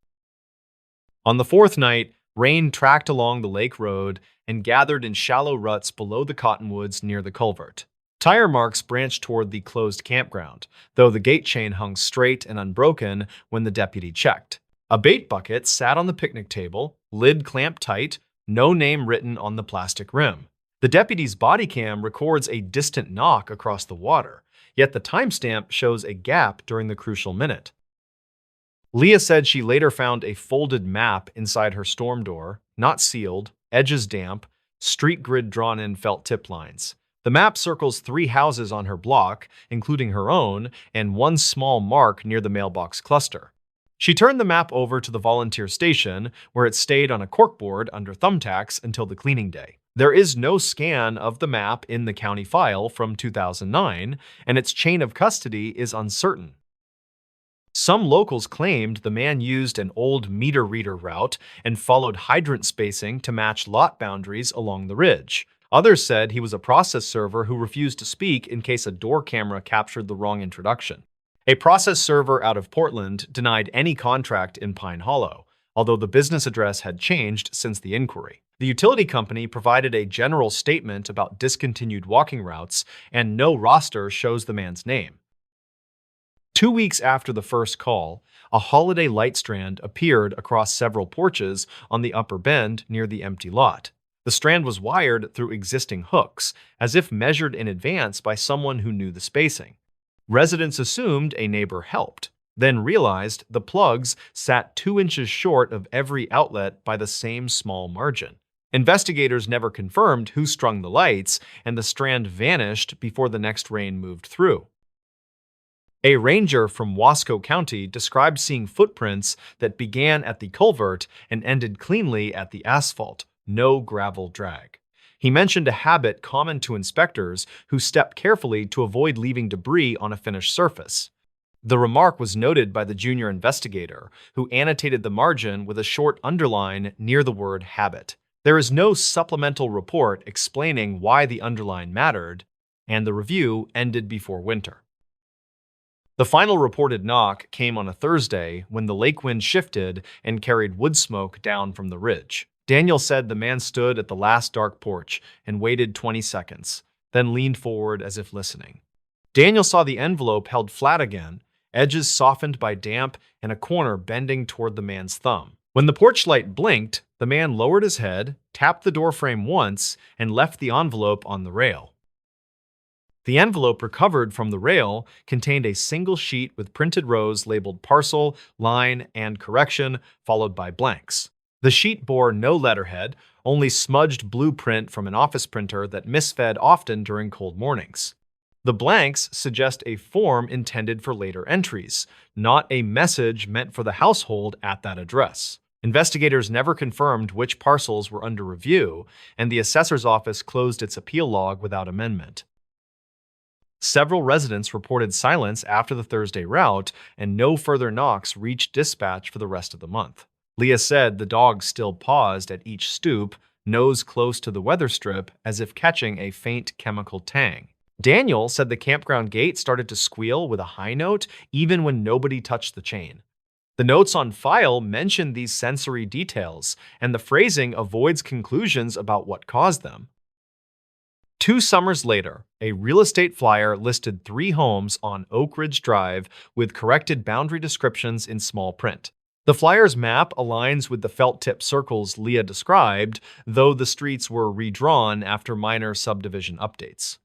On the fourth night, rain tracked along the lake road and gathered in shallow ruts below the cottonwoods near the culvert. Tire marks branched toward the closed campground, though the gate chain hung straight and unbroken when the deputy checked. A bait bucket sat on the picnic table, lid clamped tight, no name written on the plastic rim. The deputy's body cam records a distant knock across the water, yet the timestamp shows a gap during the crucial minute. Leah said she later found a folded map inside her storm door, not sealed, edges damp, street grid drawn in felt tip lines. The map circles 3 houses on her block, including her own, and one small mark near the mailbox cluster. She turned the map over to the volunteer station, where it stayed on a corkboard under thumbtacks until the cleaning day. There is no scan of the map in the county file from 2009, and its chain of custody is uncertain. Some locals claimed the man used an old meter reader route and followed hydrant spacing to match lot boundaries along the ridge. Others said he was a process server who refused to speak in case a door camera captured the wrong introduction. A process server out of Portland denied any contract in Pine Hollow, although the business address had changed since the inquiry. The utility company provided a general statement about discontinued walking routes, and no roster shows the man's name. 2 weeks after the first call, a holiday light strand appeared across several porches on the upper bend near the empty lot. The strand was wired through existing hooks, as if measured in advance by someone who knew the spacing. Residents assumed a neighbor helped, then realized the plugs sat 2 inches short of every outlet by the same small margin. Investigators never confirmed who strung the lights, and the strand vanished before the next rain moved through. A ranger from Wasco County described seeing footprints that began at the culvert and ended cleanly at the asphalt, no gravel drag. He mentioned a habit common to inspectors who step carefully to avoid leaving debris on a finished surface. The remark was noted by the junior investigator, who annotated the margin with a short underline near the word habit. There is no supplemental report explaining why the underline mattered, and the review ended before winter. The final reported knock came on a Thursday when the lake wind shifted and carried wood smoke down from the ridge. Daniel said the man stood at the last dark porch and waited 20 seconds, then leaned forward as if listening. Daniel saw the envelope held flat again, edges softened by damp and a corner bending toward the man's thumb. When the porch light blinked, the man lowered his head, tapped the doorframe once, and left the envelope on the rail. The envelope recovered from the rail contained a single sheet with printed rows labeled parcel, line, and correction, followed by blanks. The sheet bore no letterhead, only smudged blueprint from an office printer that misfed often during cold mornings. The blanks suggest a form intended for later entries, not a message meant for the household at that address. Investigators never confirmed which parcels were under review, and the assessor's office closed its appeal log without amendment. Several residents reported silence after the Thursday route, and no further knocks reached dispatch for the rest of the month. Leah said the dog still paused at each stoop, nose close to the weather strip, as if catching a faint chemical tang. Daniel said the campground gate started to squeal with a high note even when nobody touched the chain. The notes on file mention these sensory details, and the phrasing avoids conclusions about what caused them. 2 summers later, a real estate flyer listed 3 homes on Oak Ridge Drive with corrected boundary descriptions in small print. The flyer's map aligns with the felt-tip circles Leah described, though the streets were redrawn after minor subdivision updates.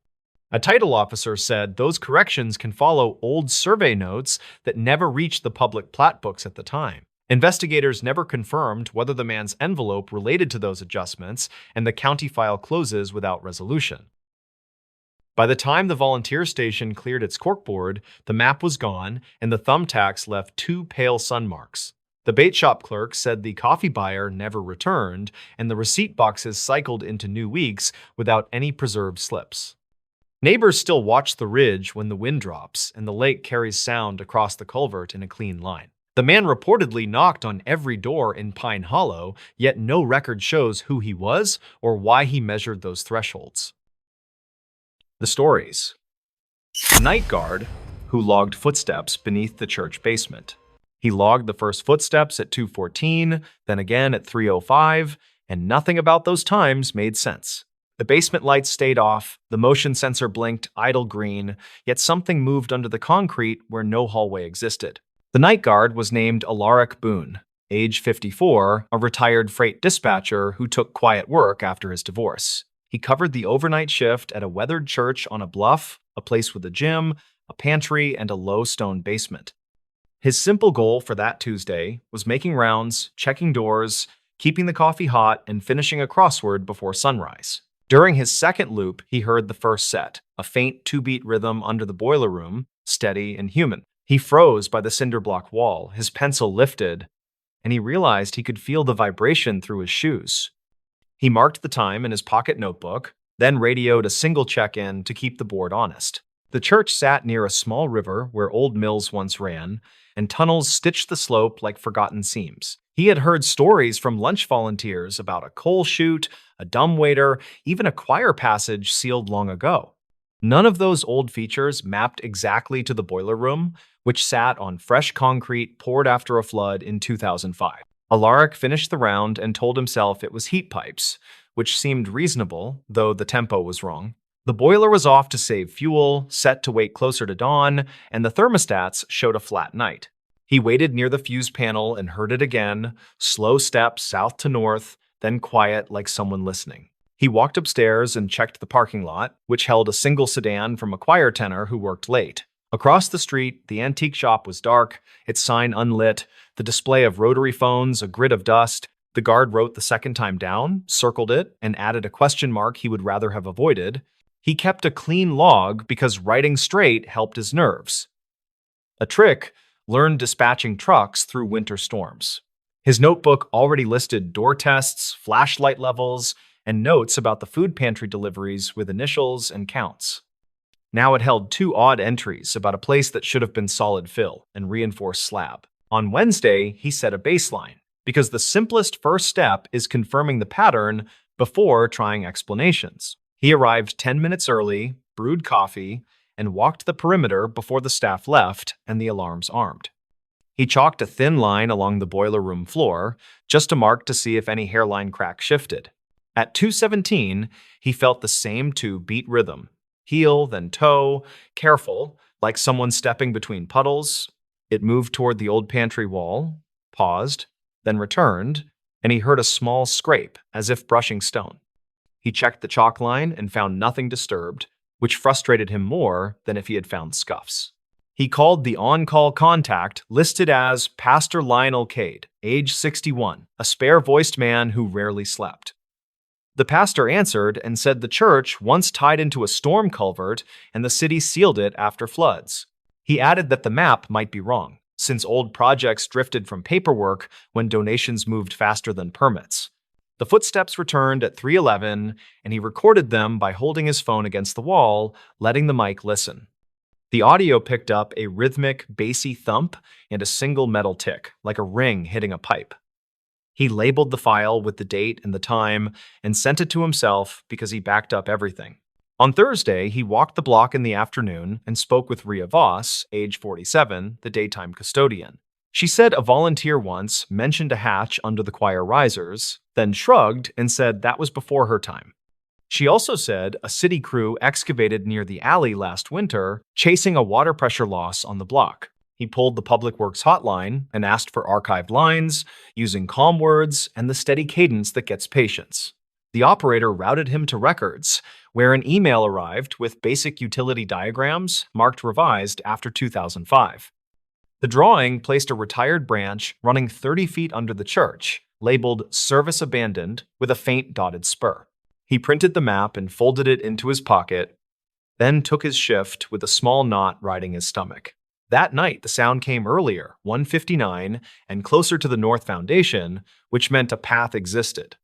A title officer said those corrections can follow old survey notes that never reached the public plat books at the time. Investigators never confirmed whether the man's envelope related to those adjustments, and the county file closes without resolution. By the time the volunteer station cleared its corkboard, the map was gone, and the thumbtacks left 2 pale sun marks. The bait shop clerk said the coffee buyer never returned, and the receipt boxes cycled into new weeks without any preserved slips. Neighbors still watch the ridge when the wind drops and the lake carries sound across the culvert in a clean line. The man reportedly knocked on every door in Pine Hollow, yet no record shows who he was or why he measured those thresholds. The stories. The night guard, who logged footsteps beneath the church basement. He logged the first footsteps at 2:14, then again at 3:05, and nothing about those times made sense. The basement lights stayed off, the motion sensor blinked idle green, yet something moved under the concrete where no hallway existed. The night guard was named Alaric Boone, age 54, a retired freight dispatcher who took quiet work after his divorce. He covered the overnight shift at a weathered church on a bluff, a place with a gym, a pantry, and a low stone basement. His simple goal for that Tuesday was making rounds, checking doors, keeping the coffee hot, and finishing a crossword before sunrise. During his second loop, he heard the first set, a faint 2-beat rhythm under the boiler room, steady and human. He froze by the cinder block wall, his pencil lifted, and he realized he could feel the vibration through his shoes. He marked the time in his pocket notebook, then radioed a single check-in to keep the board honest. The church sat near a small river where old mills once ran, and tunnels stitched the slope like forgotten seams. He had heard stories from lunch volunteers about a coal chute, a dumbwaiter, even a choir passage sealed long ago. None of those old features mapped exactly to the boiler room, which sat on fresh concrete poured after a flood in 2005. Alaric finished the round and told himself it was heat pipes, which seemed reasonable, though the tempo was wrong. The boiler was off to save fuel, set to wait closer to dawn, and the thermostats showed a flat night. He waited near the fuse panel and heard it again, slow steps south to north, then quiet like someone listening. He walked upstairs and checked the parking lot, which held a single sedan from a choir tenor who worked late. Across the street, the antique shop was dark, its sign unlit, the display of rotary phones a grid of dust. The guard wrote the second time down, circled it, and added a question mark he would rather have avoided. He kept a clean log because writing straight helped his nerves. A trick learned dispatching trucks through winter storms. His notebook already listed door tests, flashlight levels, and notes about the food pantry deliveries with initials and counts. Now it held 2 odd entries about a place that should have been solid fill and reinforced slab. On Wednesday, he set a baseline, because the simplest first step is confirming the pattern before trying explanations. He arrived 10 minutes early, brewed coffee, and walked the perimeter before the staff left and the alarms armed. He chalked a thin line along the boiler room floor, just a mark to see if any hairline crack shifted. At 2:17, he felt the same 2-beat rhythm. Heel, then toe, careful, like someone stepping between puddles. It moved toward the old pantry wall, paused, then returned, and he heard a small scrape as if brushing stone. He checked the chalk line and found nothing disturbed, which frustrated him more than if he had found scuffs. He called the on-call contact listed as Pastor Lionel Cade, age 61, a spare-voiced man who rarely slept. The pastor answered and said the church once tied into a storm culvert and the city sealed it after floods. He added that the map might be wrong, since old projects drifted from paperwork when donations moved faster than permits. The footsteps returned at 3:11, and he recorded them by holding his phone against the wall, letting the mic listen. The audio picked up a rhythmic, bassy thump and a single metal tick, like a ring hitting a pipe. He labeled the file with the date and the time and sent it to himself because he backed up everything. On Thursday, he walked the block in the afternoon and spoke with Rhea Voss, age 47, the daytime custodian. She said a volunteer once mentioned a hatch under the choir risers, then shrugged and said that was before her time. She also said a city crew excavated near the alley last winter, chasing a water pressure loss on the block. He pulled the Public Works hotline and asked for archived lines, using calm words and the steady cadence that gets patience. The operator routed him to records, where an email arrived with basic utility diagrams marked revised after 2005. The drawing placed a retired branch running 30 feet under the church, labeled Service Abandoned with a faint dotted spur. He printed the map and folded it into his pocket, then took his shift with a small knot riding his stomach. That night, the sound came earlier, 1:59, and closer to the North Foundation, which meant a path existed.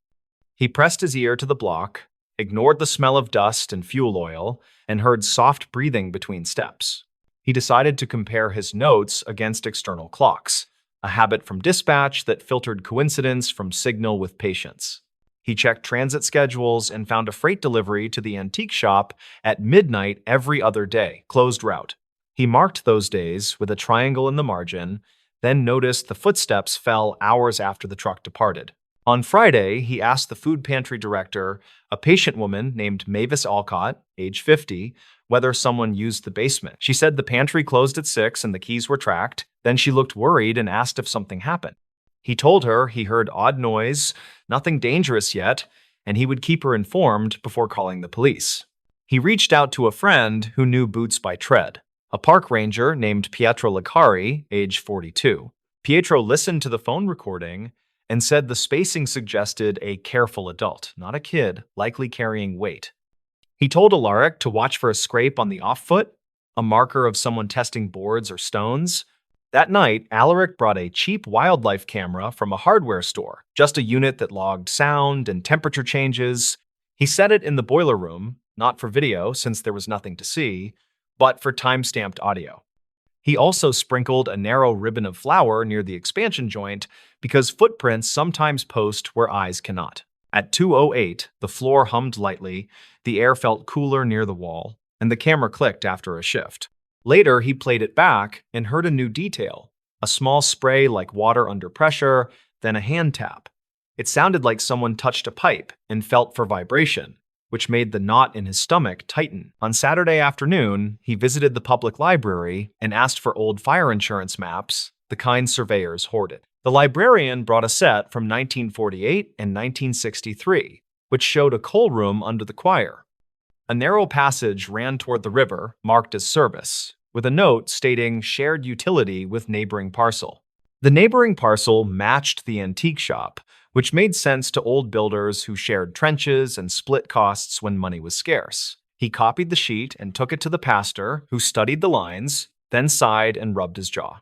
He pressed his ear to the block, ignored the smell of dust and fuel oil, and heard soft breathing between steps. He decided to compare his notes against external clocks, a habit from dispatch that filtered coincidence from signal with patience. He checked transit schedules and found a freight delivery to the antique shop at midnight every other day, closed route. He marked those days with a triangle in the margin, then noticed the footsteps fell hours after the truck departed. On Friday, he asked the food pantry director, a patient woman named Mavis Alcott, age 50, whether someone used the basement. She said the pantry closed at 6 and the keys were tracked. Then she looked worried and asked if something happened. He told her he heard odd noise, nothing dangerous yet, and he would keep her informed before calling the police. He reached out to a friend who knew Boots by tread, a park ranger named Pietro Licari, age 42. Pietro listened to the phone recording and said the spacing suggested a careful adult, not a kid, likely carrying weight. He told Alaric to watch for a scrape on the off foot, a marker of someone testing boards or stones. That night, Alaric brought a cheap wildlife camera from a hardware store, just a unit that logged sound and temperature changes. He set it in the boiler room, not for video since there was nothing to see, but for time-stamped audio. He also sprinkled a narrow ribbon of flour near the expansion joint because footprints sometimes post where eyes cannot. At 2:08, the floor hummed lightly, the air felt cooler near the wall, and the camera clicked after a shift. Later, he played it back and heard a new detail, a small spray like water under pressure, then a hand tap. It sounded like someone touched a pipe and felt for vibration, which made the knot in his stomach tighten. On Saturday afternoon, he visited the public library and asked for old fire insurance maps, the kind surveyors hoarded. The librarian brought a set from 1948 and 1963, which showed a coal room under the choir. A narrow passage ran toward the river, marked as service, with a note stating shared utility with neighboring parcel. The neighboring parcel matched the antique shop, which made sense to old builders who shared trenches and split costs when money was scarce. He copied the sheet and took it to the pastor, who studied the lines, then sighed and rubbed his jaw.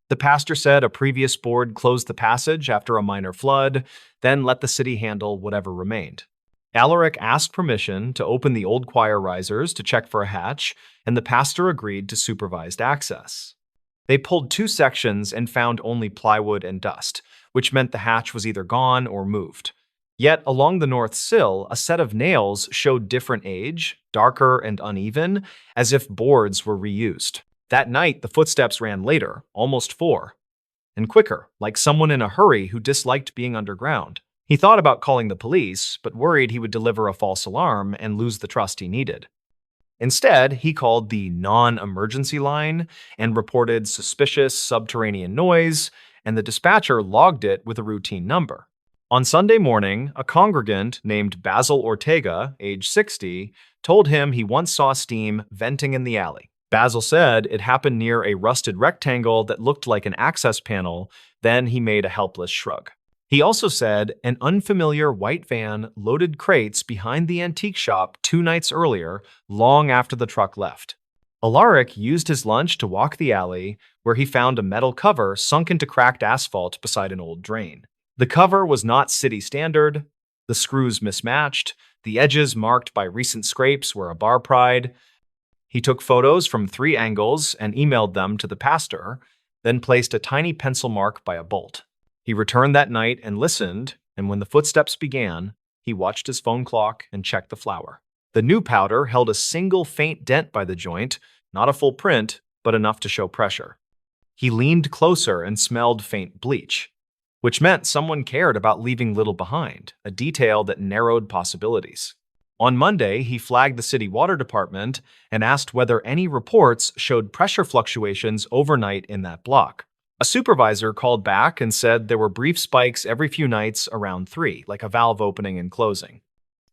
The pastor said a previous board closed the passage after a minor flood, then let the city handle whatever remained. Alaric asked permission to open the old choir risers to check for a hatch, and the pastor agreed to supervised access. They pulled 2 sections and found only plywood and dust, which meant the hatch was either gone or moved. Yet, along the north sill, a set of nails showed different age, darker and uneven, as if boards were reused. That night, the footsteps ran later, almost 4, and quicker, like someone in a hurry who disliked being underground. He thought about calling the police, but worried he would deliver a false alarm and lose the trust he needed. Instead, he called the non-emergency line and reported suspicious subterranean noise and the dispatcher logged it with a routine number. On Sunday morning, a congregant named Basil Ortega, age 60, told him he once saw steam venting in the alley. Basil said it happened near a rusted rectangle that looked like an access panel, then he made a helpless shrug. He also said an unfamiliar white van loaded crates behind the antique shop 2 nights earlier, long after the truck left. Alaric used his lunch to walk the alley, where he found a metal cover sunk into cracked asphalt beside an old drain. The cover was not city standard, the screws mismatched, the edges marked by recent scrapes where a bar pried. He took photos from 3 angles and emailed them to the pastor, then placed a tiny pencil mark by a bolt. He returned that night and listened, and when the footsteps began, he watched his phone clock and checked the flour. The new powder held a single faint dent by the joint, not a full print, but enough to show pressure. He leaned closer and smelled faint bleach, which meant someone cared about leaving little behind, a detail that narrowed possibilities. On Monday, he flagged the city water department and asked whether any reports showed pressure fluctuations overnight in that block. A supervisor called back and said there were brief spikes every few nights around 3, like a valve opening and closing.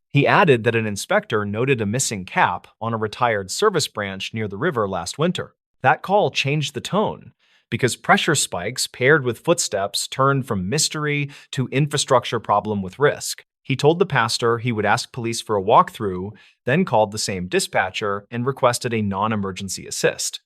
He added that an inspector noted a missing cap on a retired service branch near the river last winter. That call changed the tone, because pressure spikes paired with footsteps turned from mystery to infrastructure problem with risk. He told the pastor he would ask police for a walkthrough, then called the same dispatcher and requested a non-emergency assist.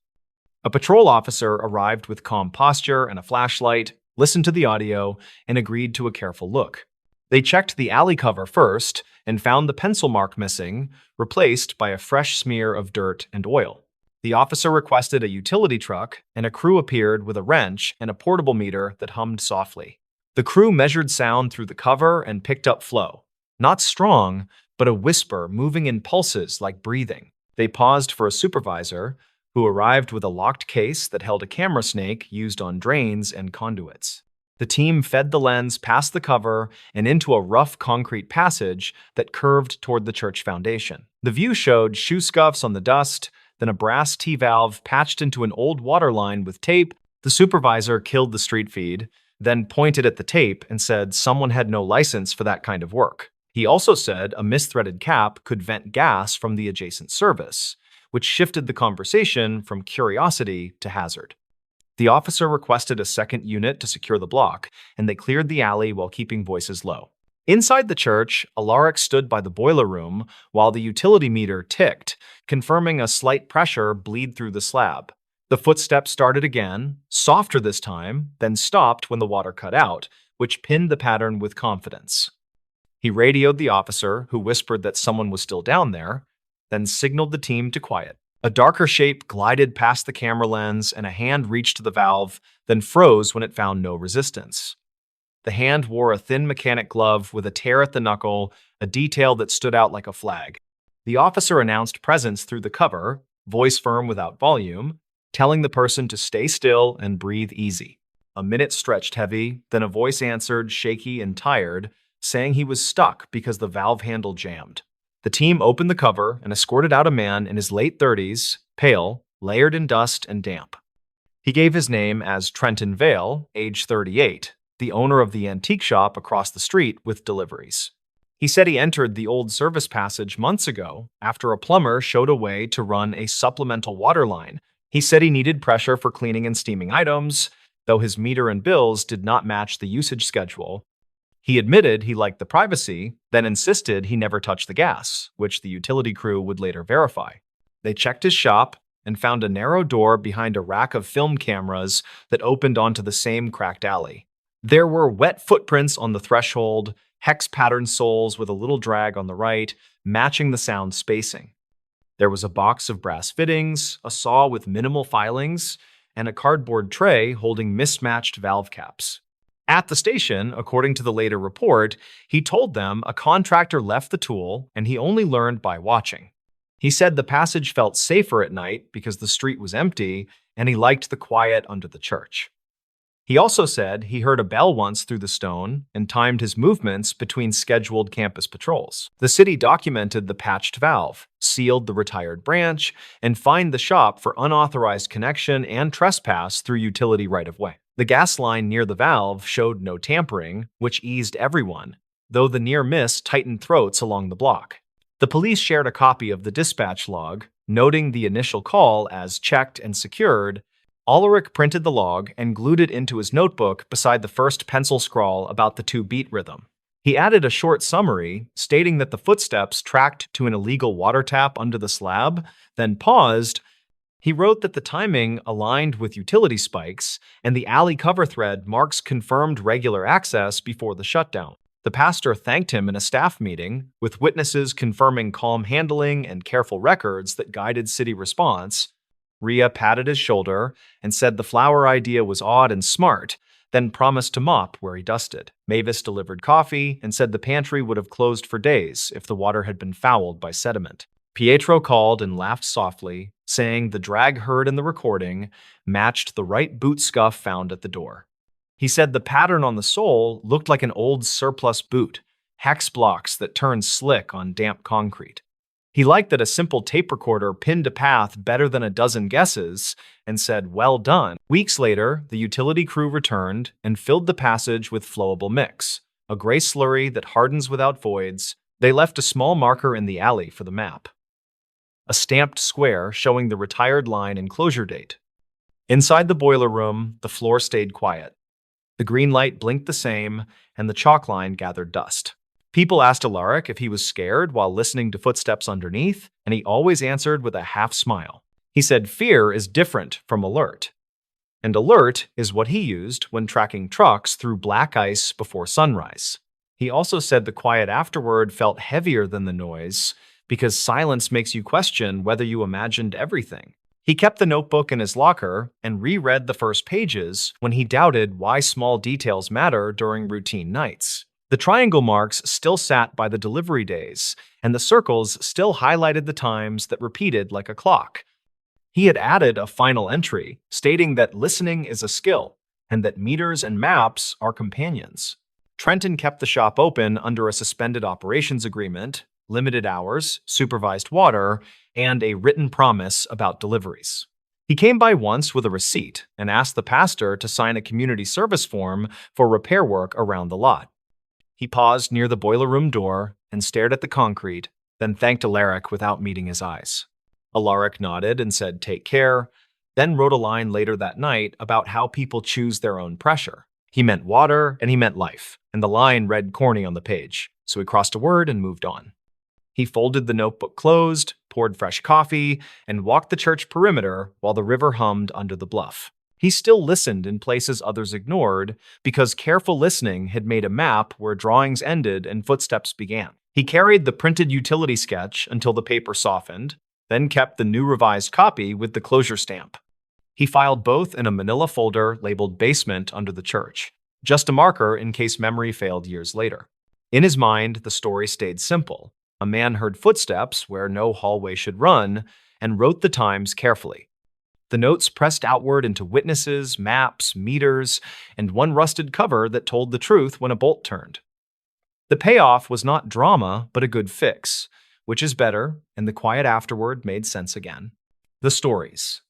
A patrol officer arrived with calm posture and a flashlight, listened to the audio, and agreed to a careful look. They checked the alley cover first and found the pencil mark missing, replaced by a fresh smear of dirt and oil. The officer requested a utility truck, and a crew appeared with a wrench and a portable meter that hummed softly. The crew measured sound through the cover and picked up flow. Not strong, but a whisper moving in pulses like breathing. They paused for a supervisor, who arrived with a locked case that held a camera snake used on drains and conduits. The team fed the lens past the cover and into a rough concrete passage that curved toward the church foundation. The view showed shoe scuffs on the dust, then a brass T-valve patched into an old water line with tape. The supervisor killed the street feed, then pointed at the tape and said someone had no license for that kind of work. He also said a misthreaded cap could vent gas from the adjacent service, which shifted the conversation from curiosity to hazard. The officer requested a second unit to secure the block, and they cleared the alley while keeping voices low. Inside the church, Alaric stood by the boiler room while the utility meter ticked, confirming a slight pressure bleed through the slab. The footsteps started again, softer this time, then stopped when the water cut out, which pinned the pattern with confidence. He radioed the officer, who whispered that someone was still down there, then signaled the team to quiet. A darker shape glided past the camera lens, and a hand reached to the valve, then froze when it found no resistance. The hand wore a thin mechanic glove with a tear at the knuckle, a detail that stood out like a flag. The officer announced presence through the cover, voice firm without volume, telling the person to stay still and breathe easy. A minute stretched heavy, then a voice answered, shaky and tired, saying he was stuck because the valve handle jammed. The team opened the cover and escorted out a man in his late 30s, pale, layered in dust and damp. He gave his name as Trenton Vale, age 38, the owner of the antique shop across the street with deliveries. He said he entered the old service passage months ago after a plumber showed a way to run a supplemental water line. He said he needed pressure for cleaning and steaming items, though his meter and bills did not match the usage schedule. He admitted he liked the privacy, then insisted he never touched the gas, which the utility crew would later verify. They checked his shop and found a narrow door behind a rack of film cameras that opened onto the same cracked alley. There were wet footprints on the threshold, hex-patterned soles with a little drag on the right, matching the sound spacing. There was a box of brass fittings, a saw with minimal filings, and a cardboard tray holding mismatched valve caps. At the station, according to the later report, he told them a contractor left the tool and he only learned by watching. He said the passage felt safer at night because the street was empty and he liked the quiet under the church. He also said he heard a bell once through the stone and timed his movements between scheduled campus patrols. The city documented the patched valve, sealed the retired branch, and fined the shop for unauthorized connection and trespass through utility right-of-way. The gas line near the valve showed no tampering, which eased everyone, though the near miss tightened throats along the block. The police shared a copy of the dispatch log, noting the initial call as checked and secured. Ulrich printed the log and glued it into his notebook beside the first pencil scrawl about the 2-beat rhythm. He added a short summary, stating that the footsteps tracked to an illegal water tap under the slab, then paused. He wrote that the timing aligned with utility spikes, and the alley cover thread marks confirmed regular access before the shutdown. The pastor thanked him in a staff meeting, with witnesses confirming calm handling and careful records that guided city response. Rhea patted his shoulder and said the flower idea was odd and smart, then promised to mop where he dusted. Mavis delivered coffee and said the pantry would have closed for days if the water had been fouled by sediment. Pietro called and laughed softly, saying the drag heard in the recording matched the right boot scuff found at the door. He said the pattern on the sole looked like an old surplus boot, hex blocks that turned slick on damp concrete. He liked that a simple tape recorder pinned a path better than a dozen guesses and said, "Well done." Weeks later, the utility crew returned and filled the passage with flowable mix, a gray slurry that hardens without voids. They left a small marker in the alley for the map, a stamped square showing the retired line and closure date. Inside the boiler room, the floor stayed quiet. The green light blinked the same, and the chalk line gathered dust. People asked Alaric if he was scared while listening to footsteps underneath, and he always answered with a half smile. He said fear is different from alert, and alert is what he used when tracking trucks through black ice before sunrise. He also said the quiet afterward felt heavier than the noise, because silence makes you question whether you imagined everything. He kept the notebook in his locker and reread the first pages when he doubted why small details matter during routine nights. The triangle marks still sat by the delivery days, and the circles still highlighted the times that repeated like a clock. He had added a final entry, stating that listening is a skill, and that meters and maps are companions. Trenton kept the shop open under a suspended operations agreement, limited hours, supervised water, and a written promise about deliveries. He came by once with a receipt and asked the pastor to sign a community service form for repair work around the lot. He paused near the boiler room door and stared at the concrete, then thanked Alaric without meeting his eyes. Alaric nodded and said, "Take care," then wrote a line later that night about how people choose their own pressure. He meant water and he meant life, and the line read corny on the page, so he crossed a word and moved on. He folded the notebook closed, poured fresh coffee, and walked the church perimeter while the river hummed under the bluff. He still listened in places others ignored because careful listening had made a map where drawings ended and footsteps began. He carried the printed utility sketch until the paper softened, then kept the new revised copy with the closure stamp. He filed both in a manila folder labeled basement under the church, just a marker in case memory failed years later. In his mind, the story stayed simple. A man heard footsteps where no hallway should run and wrote the times carefully. The notes pressed outward into witnesses, maps, meters, and one rusted cover that told the truth when a bolt turned. The payoff was not drama, but a good fix, which is better, and the quiet afterward made sense again. The stories.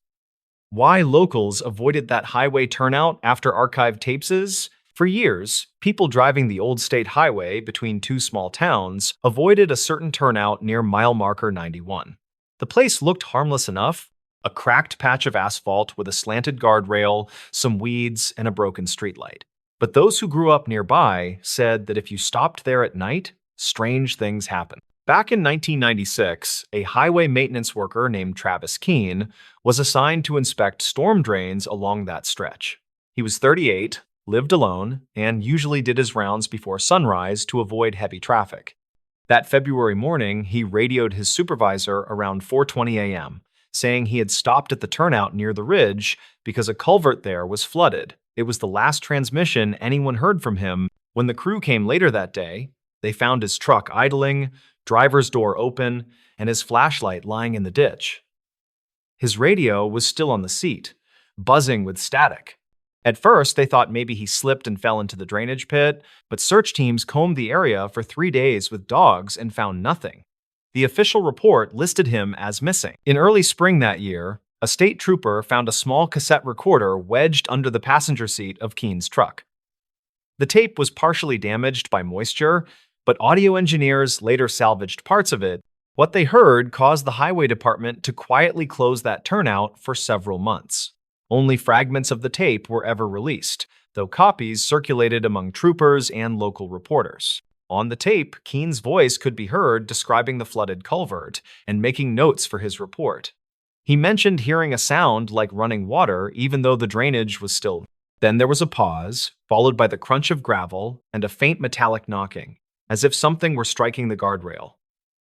Why locals avoided that highway turnout after archived tapes. For years, people driving the old state highway between two small towns avoided a certain turnout near mile marker 91. The place looked harmless enough, a cracked patch of asphalt with a slanted guardrail, some weeds, and a broken streetlight. But those who grew up nearby said that if you stopped there at night, strange things happened. Back in 1996, a highway maintenance worker named Travis Keene was assigned to inspect storm drains along that stretch. He was 38, lived alone, and usually did his rounds before sunrise to avoid heavy traffic. That February morning, he radioed his supervisor around 4:20 a.m., saying he had stopped at the turnout near the ridge because a culvert there was flooded. It was the last transmission anyone heard from him. When the crew came later that day, they found his truck idling, driver's door open, and his flashlight lying in the ditch. His radio was still on the seat, buzzing with static. At first, they thought maybe he slipped and fell into the drainage pit, but search teams combed the area for 3 days with dogs and found nothing. The official report listed him as missing. In early spring that year, A state trooper found a small cassette recorder wedged under the passenger seat of Keene's truck. The tape was partially damaged by moisture, but audio engineers later salvaged parts of it. What they heard caused the highway department to quietly close that turnout for several months. Only fragments of the tape were ever released, though copies circulated among troopers and local reporters. On the tape, Keene's voice could be heard describing the flooded culvert and making notes for his report. He mentioned hearing a sound like running water even though the drainage was still. Then there was a pause, followed by the crunch of gravel and a faint metallic knocking, as if something were striking the guardrail.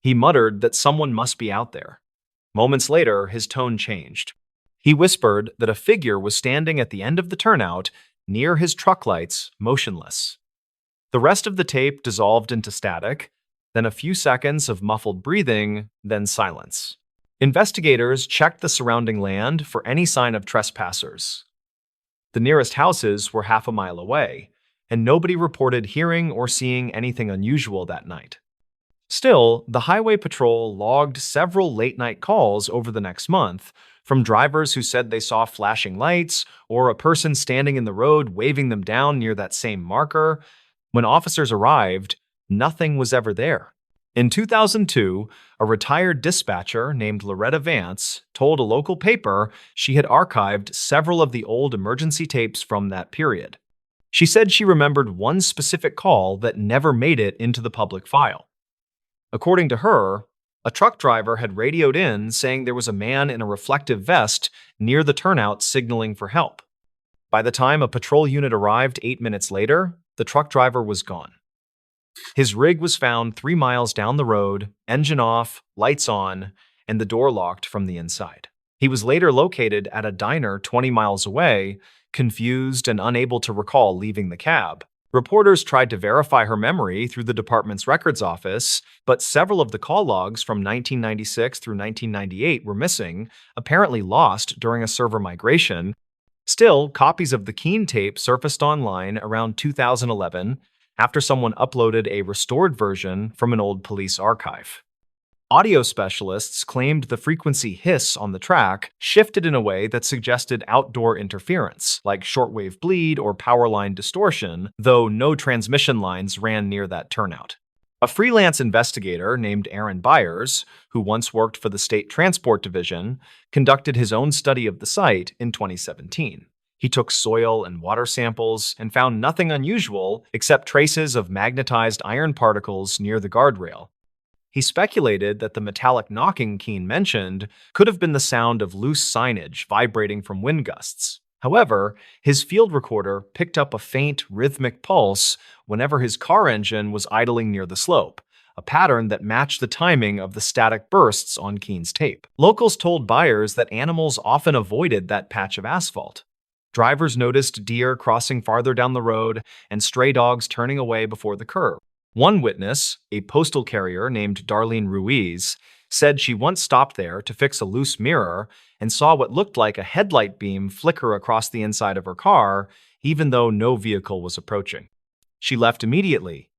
He muttered that someone must be out there. Moments later, his tone changed. He whispered that a figure was standing at the end of the turnout, near his truck lights, motionless. The rest of the tape dissolved into static, then a few seconds of muffled breathing, then silence. Investigators checked the surrounding land for any sign of trespassers. The nearest houses were half a mile away, and nobody reported hearing or seeing anything unusual that night. Still, the highway patrol logged several late-night calls over the next month from drivers who said they saw flashing lights or a person standing in the road waving them down near that same marker. When officers arrived, nothing was ever there. In 2002, a retired dispatcher named Loretta Vance told a local paper she had archived several of the old emergency tapes from that period. She said she remembered one specific call that never made it into the public file. According to her, a truck driver had radioed in saying there was a man in a reflective vest near the turnout signaling for help. By the time a patrol unit arrived 8 minutes later, the truck driver was gone. His rig was found 3 miles down the road, engine off, lights on, and the door locked from the inside. He was later located at a diner 20 miles away, confused and unable to recall leaving the cab. Reporters tried to verify her memory through the department's records office, but several of the call logs from 1996 through 1998 were missing, apparently lost during a server migration. Still, copies of the Keene tape surfaced online around 2011 after someone uploaded a restored version from an old police archive. Audio specialists claimed the frequency hiss on the track shifted in a way that suggested outdoor interference, like shortwave bleed or power line distortion, though no transmission lines ran near that turnout. A freelance investigator named Aaron Byers, who once worked for the State Transport Division, conducted his own study of the site in 2017. He took soil and water samples and found nothing unusual except traces of magnetized iron particles near the guardrail. He speculated that the metallic knocking Keene mentioned could have been the sound of loose signage vibrating from wind gusts. However, his field recorder picked up a faint, rhythmic pulse whenever his car engine was idling near the slope, a pattern that matched the timing of the static bursts on Keene's tape. Locals told Byers that animals often avoided that patch of asphalt. Drivers noticed deer crossing farther down the road and stray dogs turning away before the curb. One witness, a postal carrier named Darlene Ruiz, said she once stopped there to fix a loose mirror and saw what looked like a headlight beam flicker across the inside of her car, even though no vehicle was approaching. She left immediately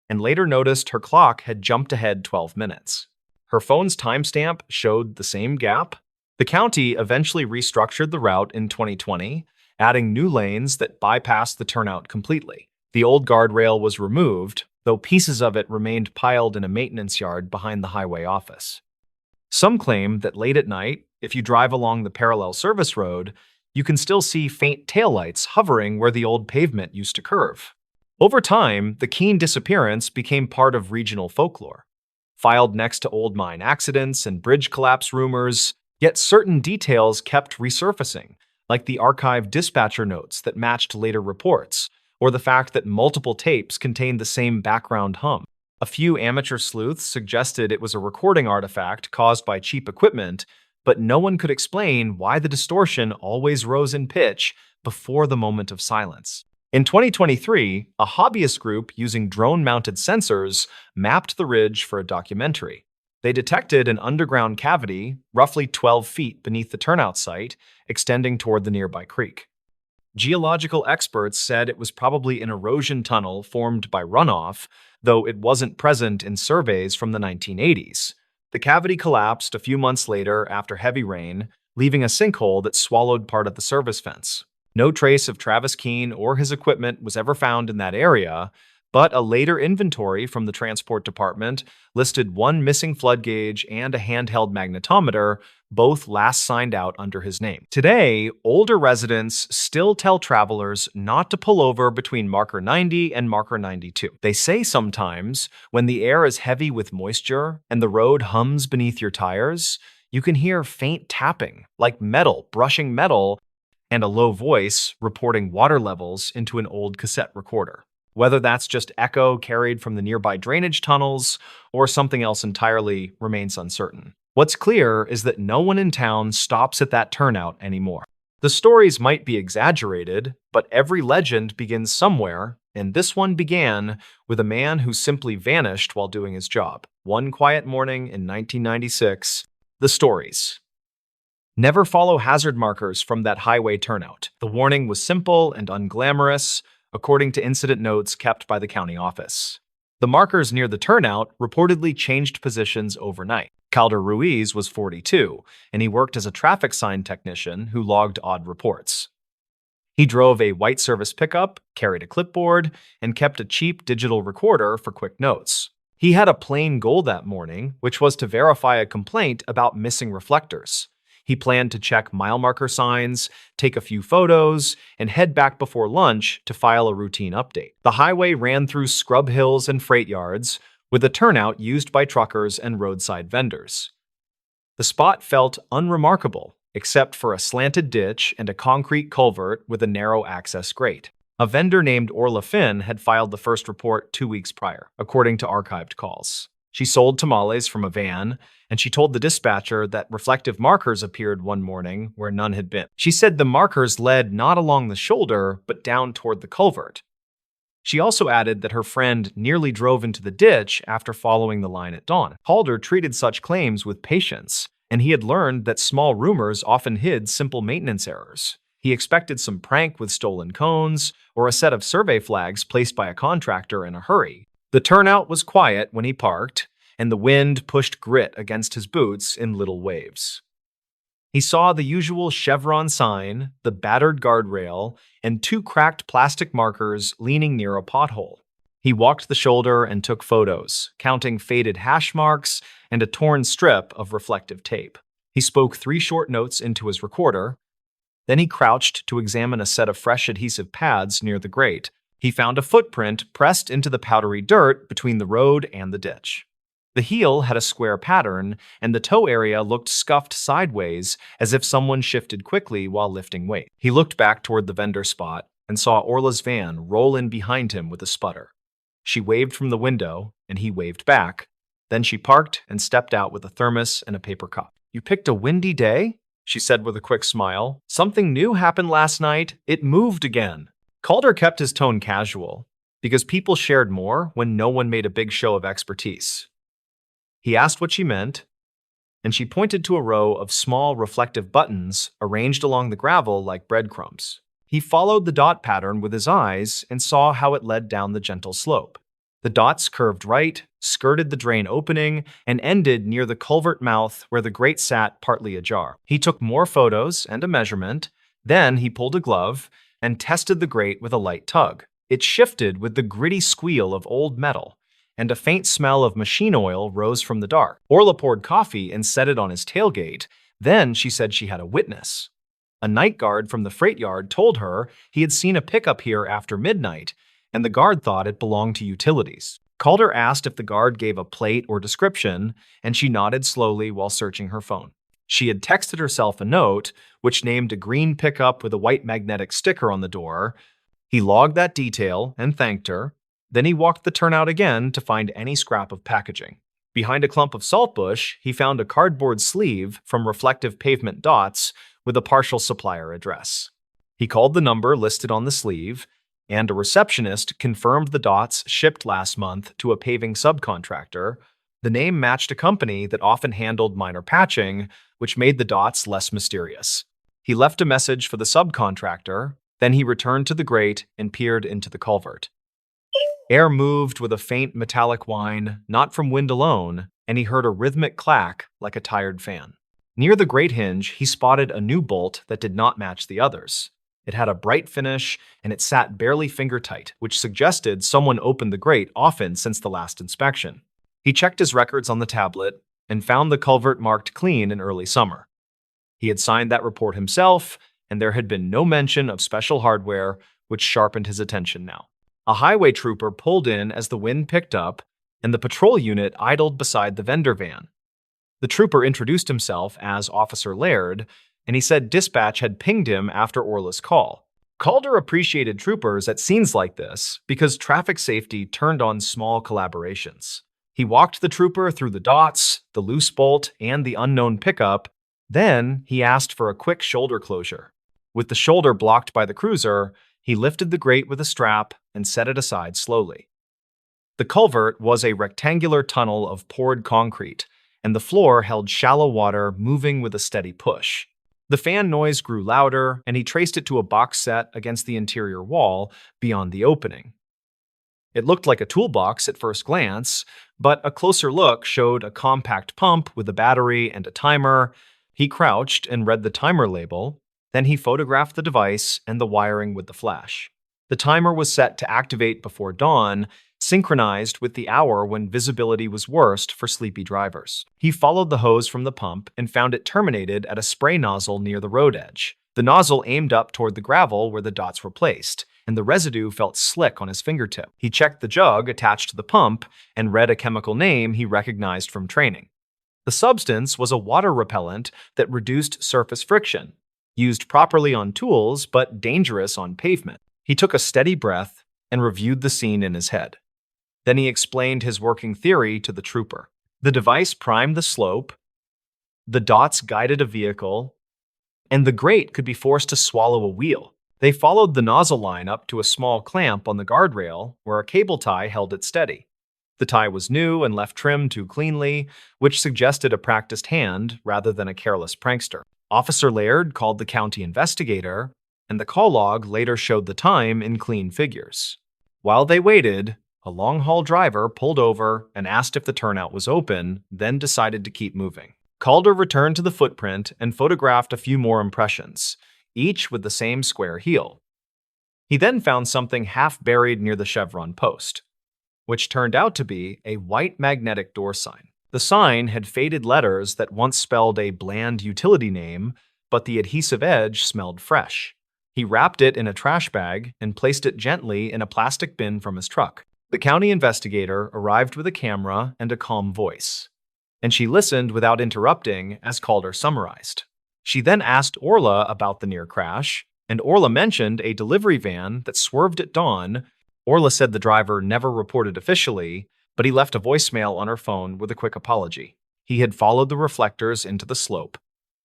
and later noticed her clock had jumped ahead 12 minutes. Her phone's timestamp showed the same gap. The county eventually restructured the route in 2020, adding new lanes that bypassed the turnout completely. The old guardrail was removed, though pieces of it remained piled in a maintenance yard behind the highway office. Some claim that late at night, if you drive along the parallel service road, you can still see faint taillights hovering where the old pavement used to curve. Over time, the Keene disappearance became part of regional folklore, filed next to old mine accidents and bridge collapse rumors, yet certain details kept resurfacing, like the archived dispatcher notes that matched later reports, or the fact that multiple tapes contained the same background hum. A few amateur sleuths suggested it was a recording artifact caused by cheap equipment, but no one could explain why the distortion always rose in pitch before the moment of silence. In 2023, a hobbyist group using drone-mounted sensors mapped the ridge for a documentary. They detected an underground cavity roughly 12 feet beneath the turnout site, extending toward the nearby creek. Geological experts said it was probably an erosion tunnel formed by runoff, though it wasn't present in surveys from the 1980s. The cavity collapsed a few months later after heavy rain, leaving a sinkhole that swallowed part of the service fence. No trace of Travis Keene or his equipment was ever found in that area, but a later inventory from the transport department listed one missing flood gauge and a handheld magnetometer, both last signed out under his name. Today, older residents still tell travelers not to pull over between marker 90 and marker 92. They say sometimes when the air is heavy with moisture and the road hums beneath your tires, you can hear faint tapping, like metal brushing metal, and a low voice reporting water levels into an old cassette recorder. Whether that's just echo carried from the nearby drainage tunnels or something else entirely remains uncertain. What's clear is that no one in town stops at that turnout anymore. The stories might be exaggerated, but every legend begins somewhere, and this one began with a man who simply vanished while doing his job. One quiet morning in 1996, the stories. Never follow hazard markers from that highway turnout. The warning was simple and unglamorous, according to incident notes kept by the county office. The markers near the turnout reportedly changed positions overnight. Calder Ruiz was 42, and he worked as a traffic sign technician who logged odd reports. He drove a white service pickup, carried a clipboard, and kept a cheap digital recorder for quick notes. He had a plain goal that morning, which was to verify a complaint about missing reflectors. He planned to check mile marker signs, take a few photos, and head back before lunch to file a routine update. The highway ran through scrub hills and freight yards, with a turnout used by truckers and roadside vendors. The spot felt unremarkable, except for a slanted ditch and a concrete culvert with a narrow access grate. A vendor named Orla Finn had filed the first report 2 weeks prior, according to archived calls. She sold tamales from a van, and she told the dispatcher that reflective markers appeared one morning where none had been. She said the markers led not along the shoulder, but down toward the culvert. She also added that her friend nearly drove into the ditch after following the line at dawn. Calder treated such claims with patience, and he had learned that small rumors often hid simple maintenance errors. He expected some prank with stolen cones or a set of survey flags placed by a contractor in a hurry. The turnout was quiet when he parked, and the wind pushed grit against his boots in little waves. He saw the usual chevron sign, the battered guardrail, and 2 cracked plastic markers leaning near a pothole. He walked the shoulder and took photos, counting faded hash marks and a torn strip of reflective tape. He spoke 3 short notes into his recorder. Then he crouched to examine a set of fresh adhesive pads near the grate. He found a footprint pressed into the powdery dirt between the road and the ditch. The heel had a square pattern, and the toe area looked scuffed sideways as if someone shifted quickly while lifting weight. He looked back toward the vendor spot and saw Orla's van roll in behind him with a sputter. She waved from the window, and he waved back. Then she parked and stepped out with a thermos and a paper cup. "You picked a windy day?" she said with a quick smile. "Something new happened last night. It moved again." Calder kept his tone casual, because people shared more when no one made a big show of expertise. He asked what she meant, and she pointed to a row of small reflective buttons arranged along the gravel like breadcrumbs. He followed the dot pattern with his eyes and saw how it led down the gentle slope. The dots curved right, skirted the drain opening, and ended near the culvert mouth where the grate sat partly ajar. He took more photos and a measurement. Then he pulled a glove and tested the grate with a light tug. It shifted with the gritty squeal of old metal, and a faint smell of machine oil rose from the dark. Orla poured coffee and set it on his tailgate. Then she said she had a witness. A night guard from the freight yard told her he had seen a pickup here after midnight, and the guard thought it belonged to utilities. Calder asked if the guard gave a plate or description, and she nodded slowly while searching her phone. She had texted herself a note, which named a green pickup with a white magnetic sticker on the door. He logged that detail and thanked her. Then he walked the turnout again to find any scrap of packaging. Behind a clump of saltbush, he found a cardboard sleeve from reflective pavement dots with a partial supplier address. He called the number listed on the sleeve, and a receptionist confirmed the dots shipped last month to a paving subcontractor. The name matched a company that often handled minor patching, which made the dots less mysterious. He left a message for the subcontractor, then he returned to the grate and peered into the culvert. Air moved with a faint metallic whine, not from wind alone, and he heard a rhythmic clack like a tired fan. Near the grate hinge, he spotted a new bolt that did not match the others. It had a bright finish, and it sat barely finger-tight, which suggested someone opened the grate often since the last inspection. He checked his records on the tablet and found the culvert marked clean in early summer. He had signed that report himself, and there had been no mention of special hardware, which sharpened his attention now. A highway trooper pulled in as the wind picked up, and the patrol unit idled beside the vendor van. The trooper introduced himself as Officer Laird, and he said dispatch had pinged him after Orla's call. Calder appreciated troopers at scenes like this because traffic safety turned on small collaborations. He walked the trooper through the dots, the loose bolt, and the unknown pickup. Then he asked for a quick shoulder closure. With the shoulder blocked by the cruiser, he lifted the grate with a strap and set it aside slowly. The culvert was a rectangular tunnel of poured concrete, and the floor held shallow water moving with a steady push. The fan noise grew louder, and he traced it to a box set against the interior wall beyond the opening. It looked like a toolbox at first glance, but a closer look showed a compact pump with a battery and a timer. He crouched and read the timer label. Then he photographed the device and the wiring with the flash. The timer was set to activate before dawn, synchronized with the hour when visibility was worst for sleepy drivers. He followed the hose from the pump and found it terminated at a spray nozzle near the road edge. The nozzle aimed up toward the gravel where the dots were placed, and the residue felt slick on his fingertip. He checked the jug attached to the pump and read a chemical name he recognized from training. The substance was a water repellent that reduced surface friction, used properly on tools but dangerous on pavement. He took a steady breath and reviewed the scene in his head. Then he explained his working theory to the trooper. The device primed the slope, the dots guided a vehicle, and the grate could be forced to swallow a wheel. They followed the nozzle line up to a small clamp on the guardrail where a cable tie held it steady. The tie was new and left trimmed too cleanly, which suggested a practiced hand rather than a careless prankster. Officer Laird called the county investigator, and the call log later showed the time in clean figures. While they waited, a long-haul driver pulled over and asked if the turnout was open, then decided to keep moving. Calder returned to the footprint and photographed a few more impressions, each with the same square heel. He then found something half buried near the chevron post, which turned out to be a white magnetic door sign. The sign had faded letters that once spelled a bland utility name, but the adhesive edge smelled fresh. He wrapped it in a trash bag and placed it gently in a plastic bin from his truck. The county investigator arrived with a camera and a calm voice, and she listened without interrupting as Calder summarized. She then asked Orla about the near crash, and Orla mentioned a delivery van that swerved at dawn. Orla said the driver never reported officially, but he left a voicemail on her phone with a quick apology. He had followed the reflectors into the slope,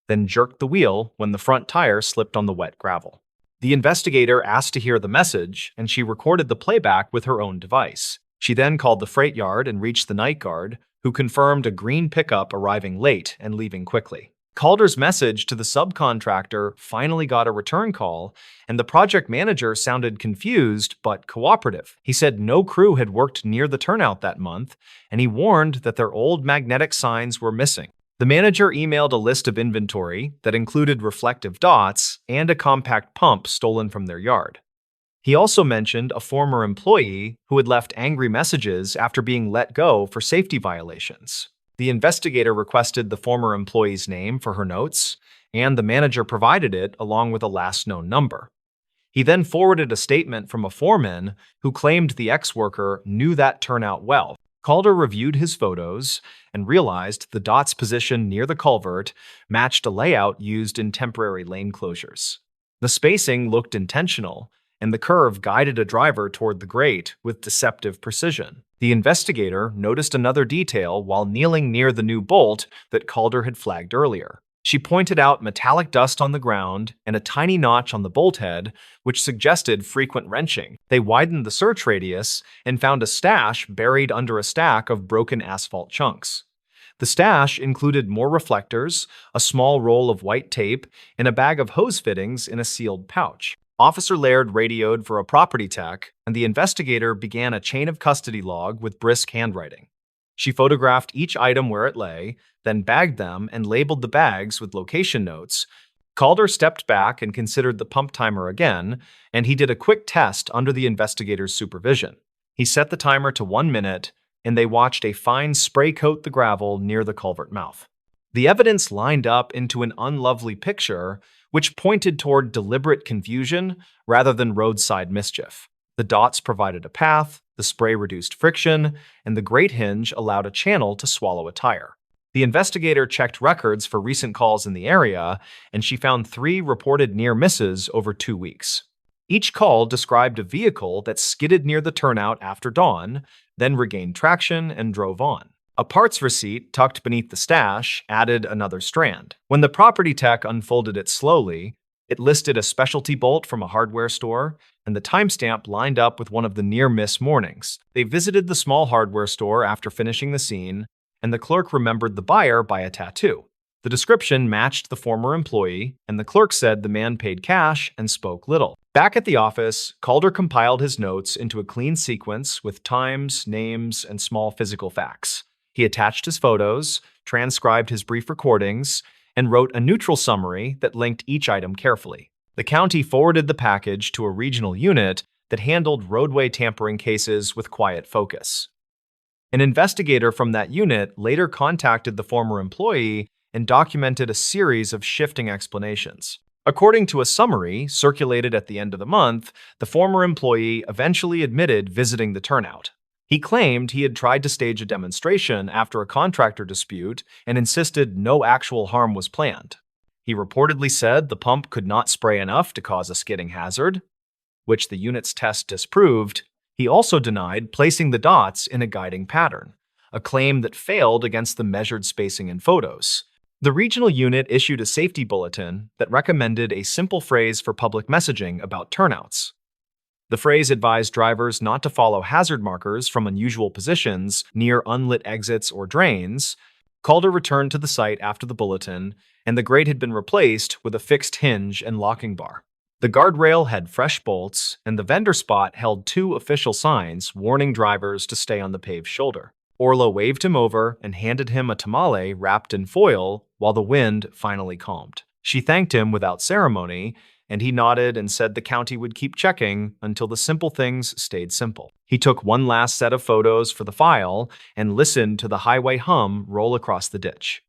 then jerked the wheel when the front tire slipped on the wet gravel. The investigator asked to hear the message, and she recorded the playback with her own device. She then called the freight yard and reached the night guard, who confirmed a green pickup arriving late and leaving quickly. Calder's message to the subcontractor finally got a return call, and the project manager sounded confused but cooperative. He said no crew had worked near the turnout that month, and he warned that their old magnetic signs were missing. The manager emailed a list of inventory that included reflective dots and a compact pump stolen from their yard. He also mentioned a former employee who had left angry messages after being let go for safety violations. The investigator requested the former employee's name for her notes, and the manager provided it along with a last known number. He then forwarded a statement from a foreman who claimed the ex-worker knew that turnout well. Calder reviewed his photos and realized the dot's position near the culvert matched a layout used in temporary lane closures. The spacing looked intentional, and the curve guided a driver toward the grate with deceptive precision. The investigator noticed another detail while kneeling near the new bolt that Calder had flagged earlier. She pointed out metallic dust on the ground and a tiny notch on the bolt head, which suggested frequent wrenching. They widened the search radius and found a stash buried under a stack of broken asphalt chunks. The stash included more reflectors, a small roll of white tape, and a bag of hose fittings in a sealed pouch. Officer Laird radioed for a property tech, and the investigator began a chain of custody log with brisk handwriting. She photographed each item where it lay, then bagged them and labeled the bags with location notes. Calder stepped back and considered the pump timer again, and he did a quick test under the investigator's supervision. He set the timer to 1 minute, and they watched a fine spray coat the gravel near the culvert mouth. The evidence lined up into an unlovely picture, which pointed toward deliberate confusion rather than roadside mischief. The dots provided a path, the spray reduced friction, and the grate hinge allowed a channel to swallow a tire. The investigator checked records for recent calls in the area, and she found 3 reported near misses over 2 weeks. Each call described a vehicle that skidded near the turnout after dawn, then regained traction and drove on. A parts receipt tucked beneath the stash added another strand. When the property tech unfolded it slowly, it listed a specialty bolt from a hardware store, and the timestamp lined up with one of the near-miss mornings. They visited the small hardware store after finishing the scene, and the clerk remembered the buyer by a tattoo. The description matched the former employee, and the clerk said the man paid cash and spoke little. Back at the office, Calder compiled his notes into a clean sequence with times, names, and small physical facts. He attached his photos, transcribed his brief recordings, and wrote a neutral summary that linked each item carefully. The county forwarded the package to a regional unit that handled roadway tampering cases with quiet focus. An investigator from that unit later contacted the former employee and documented a series of shifting explanations. According to a summary circulated at the end of the month, the former employee eventually admitted visiting the turnout. He claimed he had tried to stage a demonstration after a contractor dispute and insisted no actual harm was planned. He reportedly said the pump could not spray enough to cause a skidding hazard, which the unit's test disproved. He also denied placing the dots in a guiding pattern, a claim that failed against the measured spacing in photos. The regional unit issued a safety bulletin that recommended a simple phrase for public messaging about turnouts. The phrase advised drivers not to follow hazard markers from unusual positions near unlit exits or drains. Calder returned to the site after the bulletin, and the grate had been replaced with a fixed hinge and locking bar. The guardrail had fresh bolts, and the vendor spot held 2 official signs warning drivers to stay on the paved shoulder. Orla waved him over and handed him a tamale wrapped in foil while the wind finally calmed. She thanked him without ceremony, and he nodded and said the county would keep checking until the simple things stayed simple. He took one last set of photos for the file and listened to the highway hum roll across the ditch.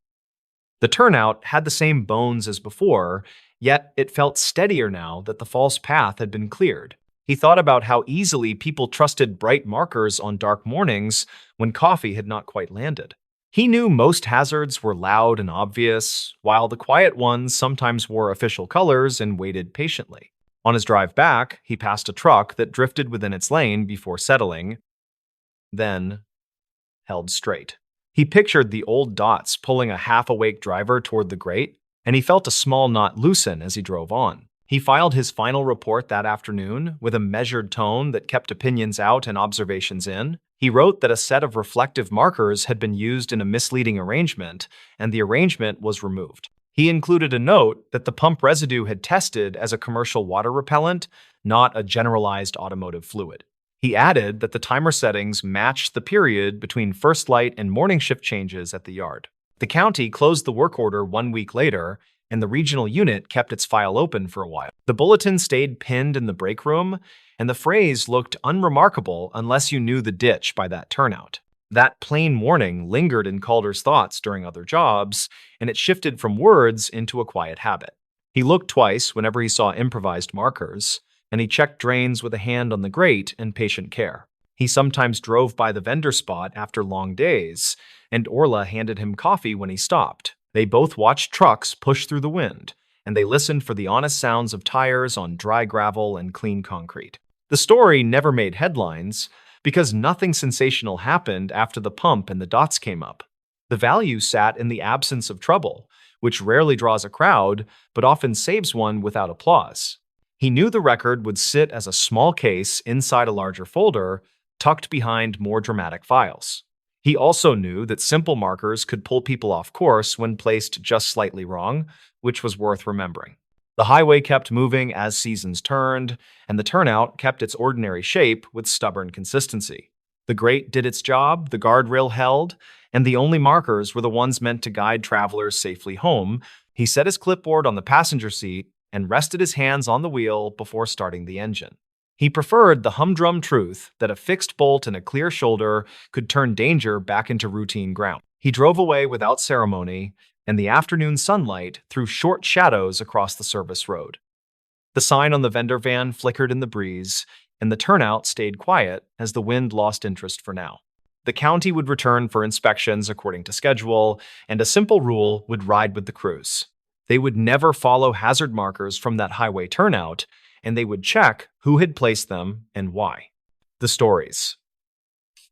The turnout had the same bones as before, yet it felt steadier now that the false path had been cleared. He thought about how easily people trusted bright markers on dark mornings when coffee had not quite landed. He knew most hazards were loud and obvious, while the quiet ones sometimes wore official colors and waited patiently. On his drive back, he passed a truck that drifted within its lane before settling, then held straight. He pictured the old dots pulling a half-awake driver toward the grate, and he felt a small knot loosen as he drove on. He filed his final report that afternoon with a measured tone that kept opinions out and observations in. He wrote that a set of reflective markers had been used in a misleading arrangement, and the arrangement was removed. He included a note that the pump residue had tested as a commercial water repellent, not a generalized automotive fluid. He added that the timer settings matched the period between first light and morning shift changes at the yard. The county closed the work order 1 week later, and the regional unit kept its file open for a while. The bulletin stayed pinned in the break room, and the phrase looked unremarkable unless you knew the ditch by that turnout. That plain warning lingered in Calder's thoughts during other jobs, and it shifted from words into a quiet habit. He looked twice whenever he saw improvised markers, and he checked drains with a hand on the grate and patient care. He sometimes drove by the vendor spot after long days, and Orla handed him coffee when he stopped. They both watched trucks push through the wind, and they listened for the honest sounds of tires on dry gravel and clean concrete. The story never made headlines because nothing sensational happened after the pump and the dots came up. The value sat in the absence of trouble, which rarely draws a crowd but often saves one without applause. He knew the record would sit as a small case inside a larger folder, tucked behind more dramatic files. He also knew that simple markers could pull people off course when placed just slightly wrong, which was worth remembering. The highway kept moving as seasons turned, and the turnout kept its ordinary shape with stubborn consistency. The The grate did its job, the guardrail held, and the only markers were the ones meant to guide travelers safely home. He set his clipboard on the passenger seat and rested his hands on the wheel before starting the engine. He preferred the humdrum truth that a fixed bolt and a clear shoulder could turn danger back into routine ground. He drove away without ceremony, and the afternoon sunlight threw short shadows across the service road. The sign on the vendor van flickered in the breeze, and the turnout stayed quiet as the wind lost interest for now. The county would return for inspections according to schedule, and a simple rule would ride with the crews. They would never follow hazard markers from that highway turnout, and they would check who had placed them and why. The stories.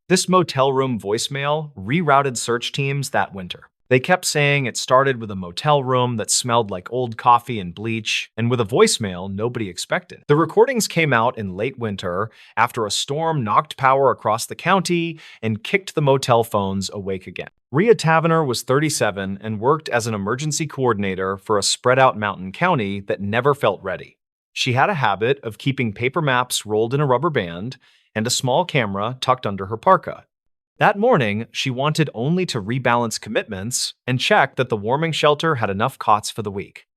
This motel room voicemail rerouted search teams that winter. They kept saying it started with a motel room that smelled like old coffee and bleach, and with a voicemail nobody expected. The recordings came out in late winter after a storm knocked power across the county and kicked the motel phones awake again. Rhea Tavener was 37 and worked as an emergency coordinator for a spread-out mountain county that never felt ready. She had a habit of keeping paper maps rolled in a rubber band and a small camera tucked under her parka. That morning, she wanted only to rebalance commitments and check that the warming shelter had enough cots for the week.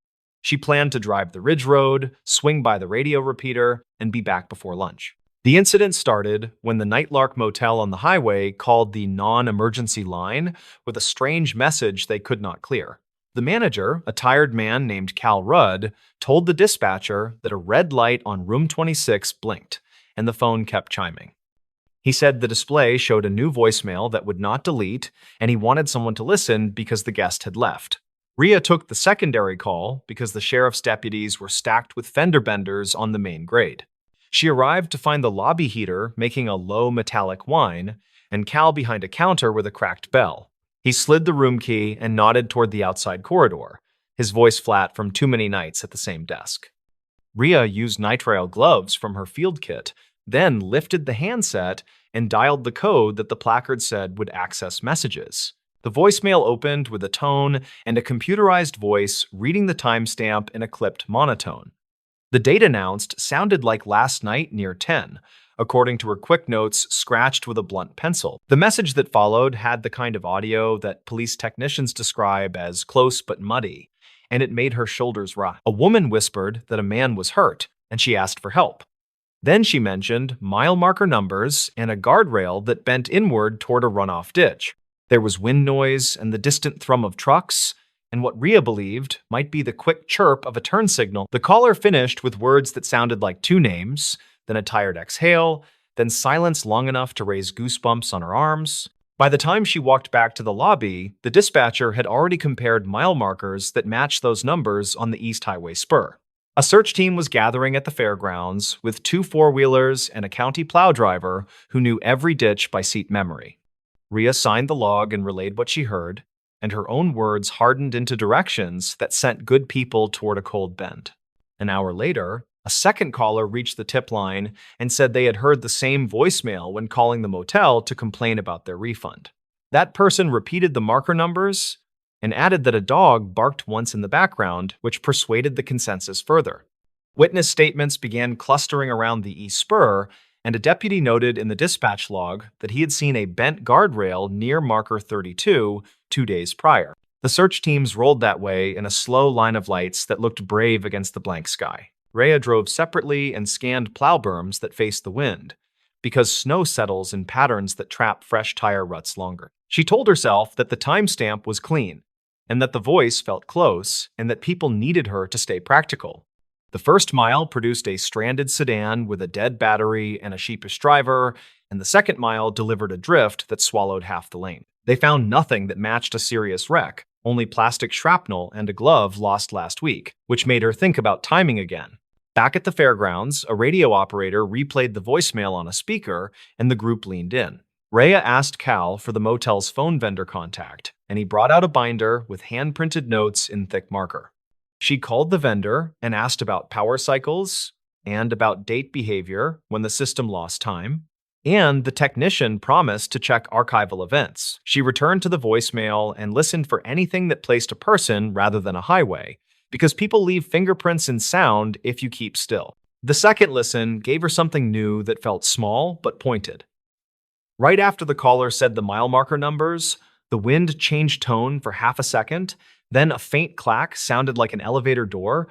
She planned to drive the Ridge Road, swing by the radio repeater, and be back before lunch. The incident started when the Nightlark Motel on the highway called the non-emergency line with a strange message they could not clear. The manager, a tired man named Cal Rudd, told the dispatcher that a red light on room 26 blinked, and the phone kept chiming. He said the display showed a new voicemail that would not delete, and he wanted someone to listen because the guest had left. Rhea took the secondary call because the sheriff's deputies were stacked with fender benders on the main grade. She arrived to find the lobby heater making a low metallic whine, and Cal behind a counter with a cracked bell. He slid the room key and nodded toward the outside corridor, his voice flat from too many nights at the same desk. Rhea used nitrile gloves from her field kit, then lifted the handset and dialed the code that the placard said would access messages. The voicemail opened with a tone and a computerized voice reading the timestamp in a clipped monotone. The date announced sounded like last night near 10, according to her quick notes scratched with a blunt pencil. The message that followed had the kind of audio that police technicians describe as close but muddy, and it made her shoulders rise. A woman whispered that a man was hurt, and she asked for help. Then she mentioned mile marker numbers and a guardrail that bent inward toward a runoff ditch. There was wind noise and the distant thrum of trucks, and what Rhea believed might be the quick chirp of a turn signal. The caller finished with words that sounded like two names, then a tired exhale, then silence long enough to raise goosebumps on her arms. By the time she walked back to the lobby, the dispatcher had already compared mile markers that matched those numbers on the East Highway spur. A search team was gathering at the fairgrounds with 2 four-wheelers and a county plow driver who knew every ditch by seat memory. Rhea signed the log and relayed what she heard, and her own words hardened into directions that sent good people toward a cold bend. An hour later, a second caller reached the tip line and said they had heard the same voicemail when calling the motel to complain about their refund. That person repeated the marker numbers and added that a dog barked once in the background, which persuaded the consensus further. Witness statements began clustering around the east spur, and a deputy noted in the dispatch log that he had seen a bent guardrail near marker 32 2 days prior. The search teams rolled that way in a slow line of lights that looked brave against the blank sky. Rhea drove separately and scanned plow berms that faced the wind, because snow settles in patterns that trap fresh tire ruts longer. She told herself that the timestamp was clean, and that the voice felt close, and that people needed her to stay practical. The first mile produced a stranded sedan with a dead battery and a sheepish driver, and the second mile delivered a drift that swallowed half the lane. They found nothing that matched a serious wreck, only plastic shrapnel and a glove lost last week, which made her think about timing again. Back at the fairgrounds, a radio operator replayed the voicemail on a speaker, and the group leaned in. Rhea asked Cal for the motel's phone vendor contact, and he brought out a binder with hand-printed notes in thick marker. She called the vendor and asked about power cycles and about date behavior when the system lost time, and the technician promised to check archival events. She returned to the voicemail and listened for anything that placed a person rather than a highway, because people leave fingerprints in sound if you keep still. The second listen gave her something new that felt small but pointed. Right after the caller said the mile marker numbers, the wind changed tone for half a second, then a faint clack sounded like an elevator door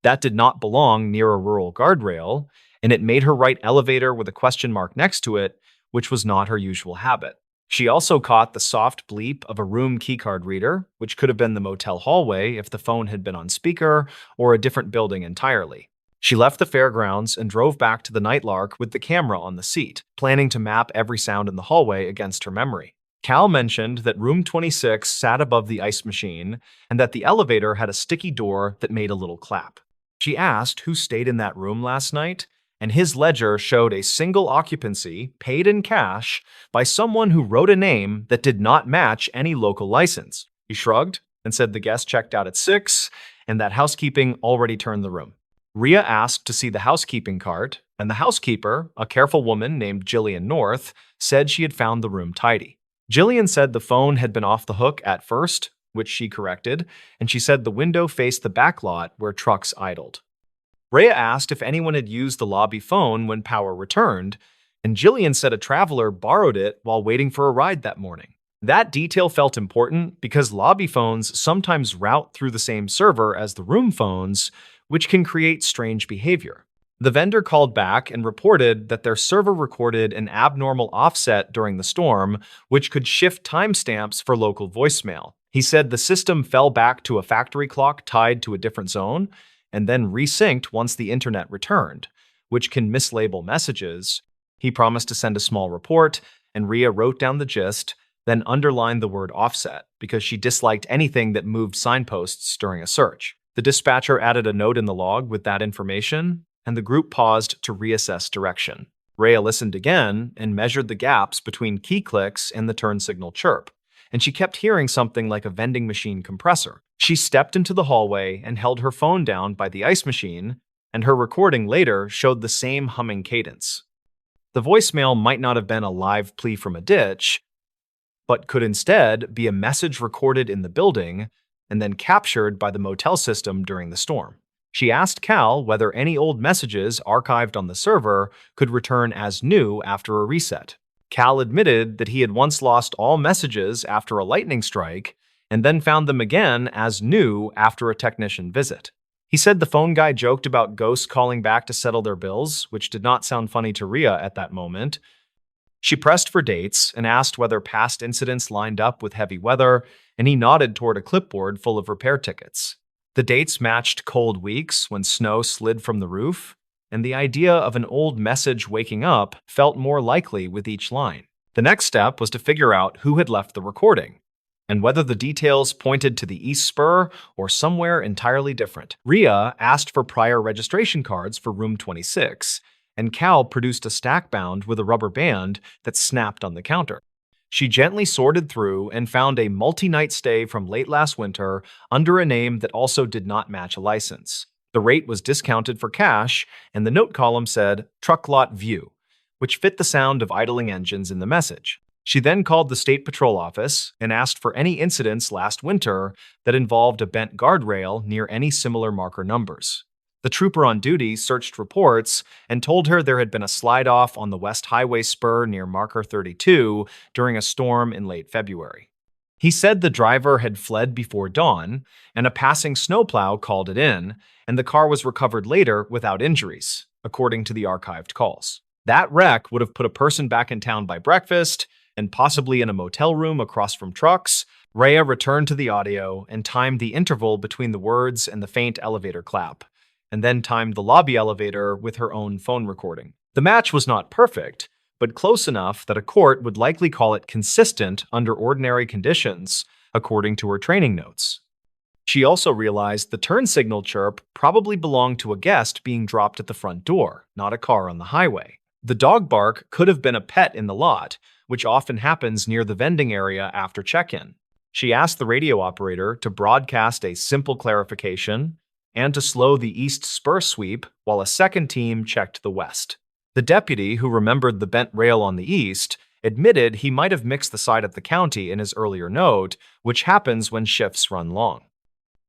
that did not belong near a rural guardrail, and it made her write elevator with a question mark next to it, which was not her usual habit. She also caught the soft bleep of a room keycard reader, which could have been the motel hallway if the phone had been on speaker, or a different building entirely. She left the fairgrounds and drove back to the Nightlark with the camera on the seat, planning to map every sound in the hallway against her memory. Cal mentioned that room 26 sat above the ice machine and that the elevator had a sticky door that made a little clap. She asked who stayed in that room last night, and his ledger showed a single occupancy, paid in cash, by someone who wrote a name that did not match any local license. He shrugged and said the guest checked out at 6 and that housekeeping already turned the room. Rhea asked to see the housekeeping cart, and the housekeeper, a careful woman named Jillian North, said she had found the room tidy. Jillian said the phone had been off the hook at first, which she corrected, and she said the window faced the back lot where trucks idled. Rhea asked if anyone had used the lobby phone when power returned, and Jillian said a traveler borrowed it while waiting for a ride that morning. That detail felt important because lobby phones sometimes route through the same server as the room phones, which can create strange behavior. The vendor called back and reported that their server recorded an abnormal offset during the storm, which could shift timestamps for local voicemail. He said the system fell back to a factory clock tied to a different zone, and then resynced once the internet returned, which can mislabel messages. He promised to send a small report, and Rhea wrote down the gist, then underlined the word offset because she disliked anything that moved signposts during a search. The dispatcher added a note in the log with that information, and the group paused to reassess direction. Rhea listened again and measured the gaps between key clicks and the turn signal chirp, and she kept hearing something like a vending machine compressor. She stepped into the hallway and held her phone down by the ice machine, and her recording later showed the same humming cadence. The voicemail might not have been a live plea from a ditch, but could instead be a message recorded in the building and then captured by the motel system during the storm. She asked Cal whether any old messages archived on the server could return as new after a reset. Cal admitted that he had once lost all messages after a lightning strike and then found them again as new after a technician visit. He said the phone guy joked about ghosts calling back to settle their bills, which did not sound funny to Rhea at that moment. She pressed for dates and asked whether past incidents lined up with heavy weather, and he nodded toward a clipboard full of repair tickets. The dates matched cold weeks when snow slid from the roof, and the idea of an old message waking up felt more likely with each line. The next step was to figure out who had left the recording, and whether the details pointed to the East Spur or somewhere entirely different. Rhea asked for prior registration cards for room 26, and Cal produced a stack bound with a rubber band that snapped on the counter. She gently sorted through and found a multi-night stay from late last winter under a name that also did not match a license. The rate was discounted for cash, and the note column said, "Truck Lot View," which fit the sound of idling engines in the message. She then called the State Patrol office and asked for any incidents last winter that involved a bent guardrail near any similar marker numbers. The trooper on duty searched reports and told her there had been a slide-off on the West Highway spur near marker 32 during a storm in late February. He said the driver had fled before dawn, and a passing snowplow called it in, and the car was recovered later without injuries, according to the archived calls. That wreck would have put a person back in town by breakfast, and possibly in a motel room across from trucks. Rhea returned to the audio and timed the interval between the words and the faint elevator clap, and then timed the lobby elevator with her own phone recording. The match was not perfect, but close enough that a court would likely call it consistent under ordinary conditions, according to her training notes. She also realized the turn signal chirp probably belonged to a guest being dropped at the front door, not a car on the highway. The dog bark could have been a pet in the lot, which often happens near the vending area after check-in. She asked the radio operator to broadcast a simple clarification and to slow the east spur sweep while a second team checked the west. The deputy, who remembered the bent rail on the east, admitted he might have mixed the side of the county in his earlier note, which happens when shifts run long.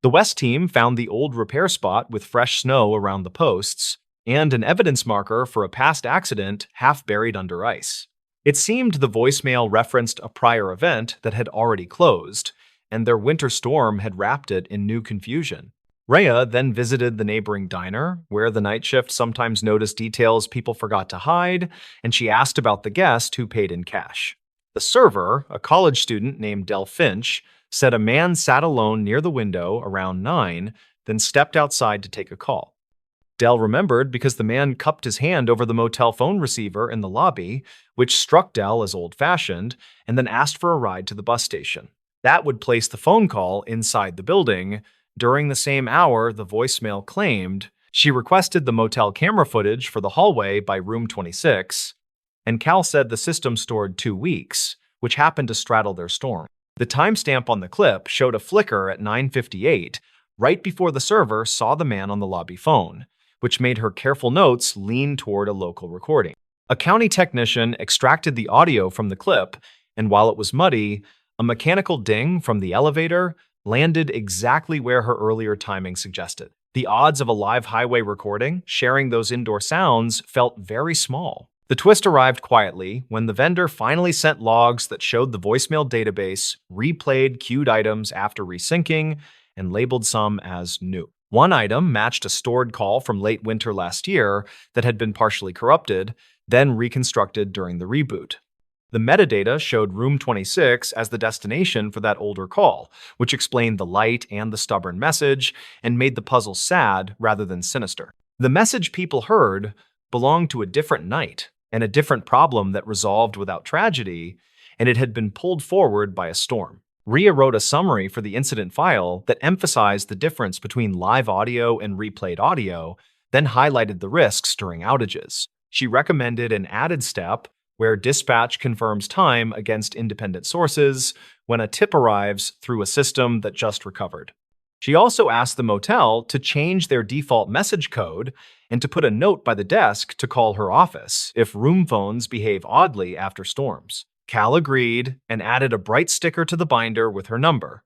The west team found the old repair spot with fresh snow around the posts and an evidence marker for a past accident half buried under ice. It seemed the voicemail referenced a prior event that had already closed, and their winter storm had wrapped it in new confusion. Rhea then visited the neighboring diner, where the night shift sometimes noticed details people forgot to hide, and she asked about the guest who paid in cash. The server, a college student named Del Finch, said a man sat alone near the window around 9, then stepped outside to take a call. Dell remembered because the man cupped his hand over the motel phone receiver in the lobby, which struck Dell as old-fashioned, and then asked for a ride to the bus station. That would place the phone call inside the building. During the same hour, the voicemail claimed she requested the motel camera footage for the hallway by room 26, and Cal said the system stored 2 weeks, which happened to straddle their storm. The timestamp on the clip showed a flicker at 9:58, right before the server saw the man on the lobby phone, which made her careful notes lean toward a local recording. A county technician extracted the audio from the clip, and while it was muddy, a mechanical ding from the elevator landed exactly where her earlier timing suggested. The odds of a live highway recording sharing those indoor sounds felt very small. The twist arrived quietly when the vendor finally sent logs that showed the voicemail database replayed queued items after resyncing and labeled some as new. One item matched a stored call from late winter last year that had been partially corrupted, then reconstructed during the reboot. The metadata showed room 26 as the destination for that older call, which explained the light and the stubborn message and made the puzzle sad rather than sinister. The message people heard belonged to a different night and a different problem that resolved without tragedy, and it had been pulled forward by a storm. Rhea wrote a summary for the incident file that emphasized the difference between live audio and replayed audio, then highlighted the risks during outages. She recommended an added step where dispatch confirms time against independent sources when a tip arrives through a system that just recovered. She also asked the motel to change their default message code and to put a note by the desk to call her office if room phones behave oddly after storms. Cal agreed and added a bright sticker to the binder with her number,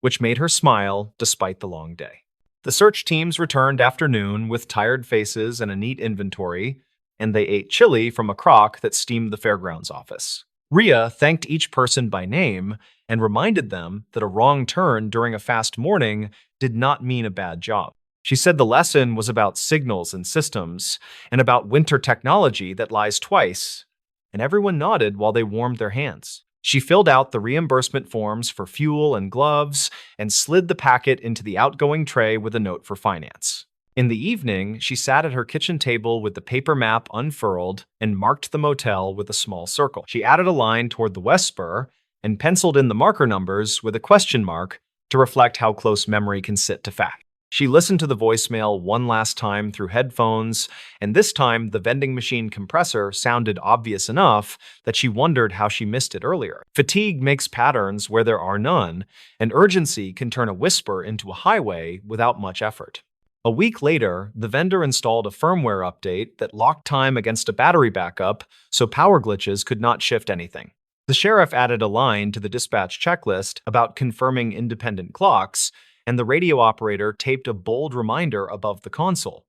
which made her smile despite the long day. The search teams returned after noon with tired faces and a neat inventory, and they ate chili from a crock that steamed the fairgrounds office. Rhea thanked each person by name and reminded them that a wrong turn during a fast morning did not mean a bad job. She said the lesson was about signals and systems and about winter technology that lies twice, and everyone nodded while they warmed their hands. She filled out the reimbursement forms for fuel and gloves and slid the packet into the outgoing tray with a note for finance. In the evening, she sat at her kitchen table with the paper map unfurled and marked the motel with a small circle. She added a line toward the west spur and penciled in the marker numbers with a question mark to reflect how close memory can sit to fact. She listened to the voicemail one last time through headphones, and this time the vending machine compressor sounded obvious enough that she wondered how she missed it earlier. Fatigue makes patterns where there are none, and urgency can turn a whisper into a highway without much effort. A week later, the vendor installed a firmware update that locked time against a battery backup so power glitches could not shift anything. The sheriff added a line to the dispatch checklist about confirming independent clocks, and the radio operator taped a bold reminder above the console.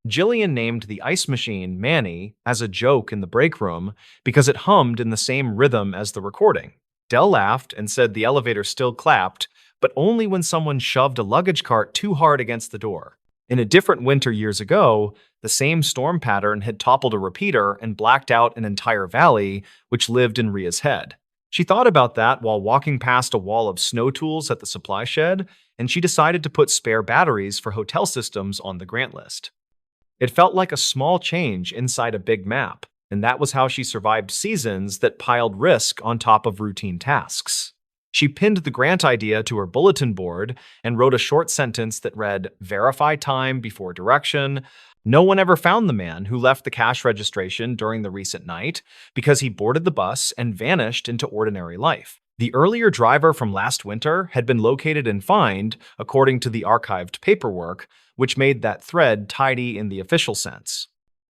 Jillian named the ice machine Manny as a joke in the break room because it hummed in the same rhythm as the recording. Dell laughed and said the elevator still clapped, but only when someone shoved a luggage cart too hard against the door. In a different winter years ago, the same storm pattern had toppled a repeater and blacked out an entire valley, which lived in Rhea's head. She thought about that while walking past a wall of snow tools at the supply shed, and she decided to put spare batteries for hotel systems on the grant list. It felt like a small change inside a big map, and that was how she survived seasons that piled risk on top of routine tasks. She pinned the grant idea to her bulletin board and wrote a short sentence that read, "Verify time before direction." No one ever found the man who left the cash registration during the recent night because he boarded the bus and vanished into ordinary life. The earlier driver from last winter had been located and fined, according to the archived paperwork, which made that thread tidy in the official sense.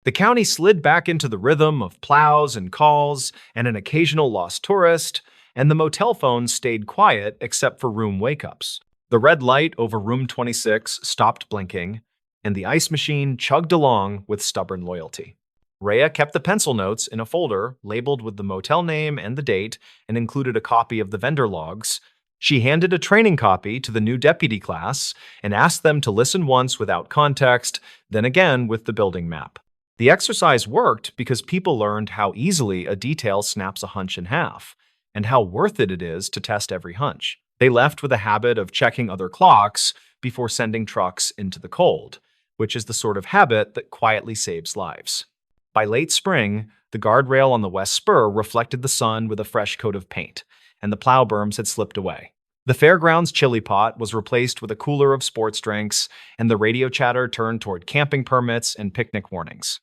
The county slid back into the rhythm of plows and calls and an occasional lost tourist, and the motel phone stayed quiet except for room wake-ups. The red light over room 26 stopped blinking, and the ice machine chugged along with stubborn loyalty. Rhea kept the pencil notes in a folder labeled with the motel name and the date and included a copy of the vendor logs. She handed a training copy to the new deputy class and asked them to listen once without context, then again with the building map. The exercise worked because people learned how easily a detail snaps a hunch in half and how worth it is to test every hunch. They left with a habit of checking other clocks before sending trucks into the cold, which is the sort of habit that quietly saves lives. By late spring, the guardrail on the west spur reflected the sun with a fresh coat of paint, and the plow berms had slipped away. The fairgrounds chili pot was replaced with a cooler of sports drinks, and the radio chatter turned toward camping permits and picnic warnings.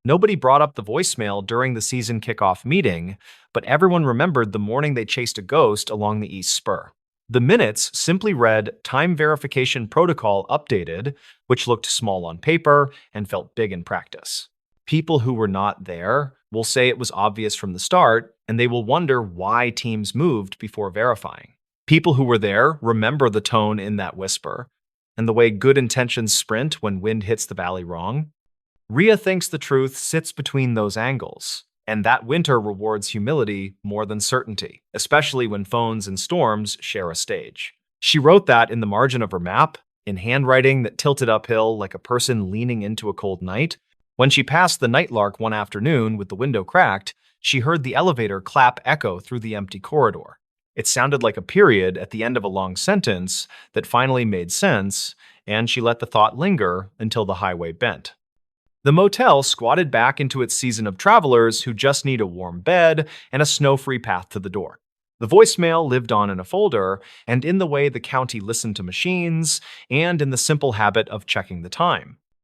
Nobody brought up the voicemail during the season kickoff meeting, but everyone remembered the morning they chased a ghost along the east spur. The minutes simply read "Time Verification Protocol Updated," which looked small on paper and felt big in practice. People who were not there will say it was obvious from the start, and they will wonder why teams moved before verifying. People who were there remember the tone in that whisper, and the way good intentions sprint when wind hits the valley wrong. Rhea thinks the truth sits between those angles, and that winter rewards humility more than certainty, especially when phones and storms share a stage. She wrote that in the margin of her map, in handwriting that tilted uphill like a person leaning into a cold night. When she passed the Nightlark one afternoon with the window cracked, she heard the elevator clap echo through the empty corridor. It sounded like a period at the end of a long sentence that finally made sense, and she let the thought linger until the highway bent. The motel squatted back into its season of travelers who just need a warm bed and a snow-free path to the door. The voicemail lived on in a folder, and in the way the county listened to machines, and in the simple habit of checking the time.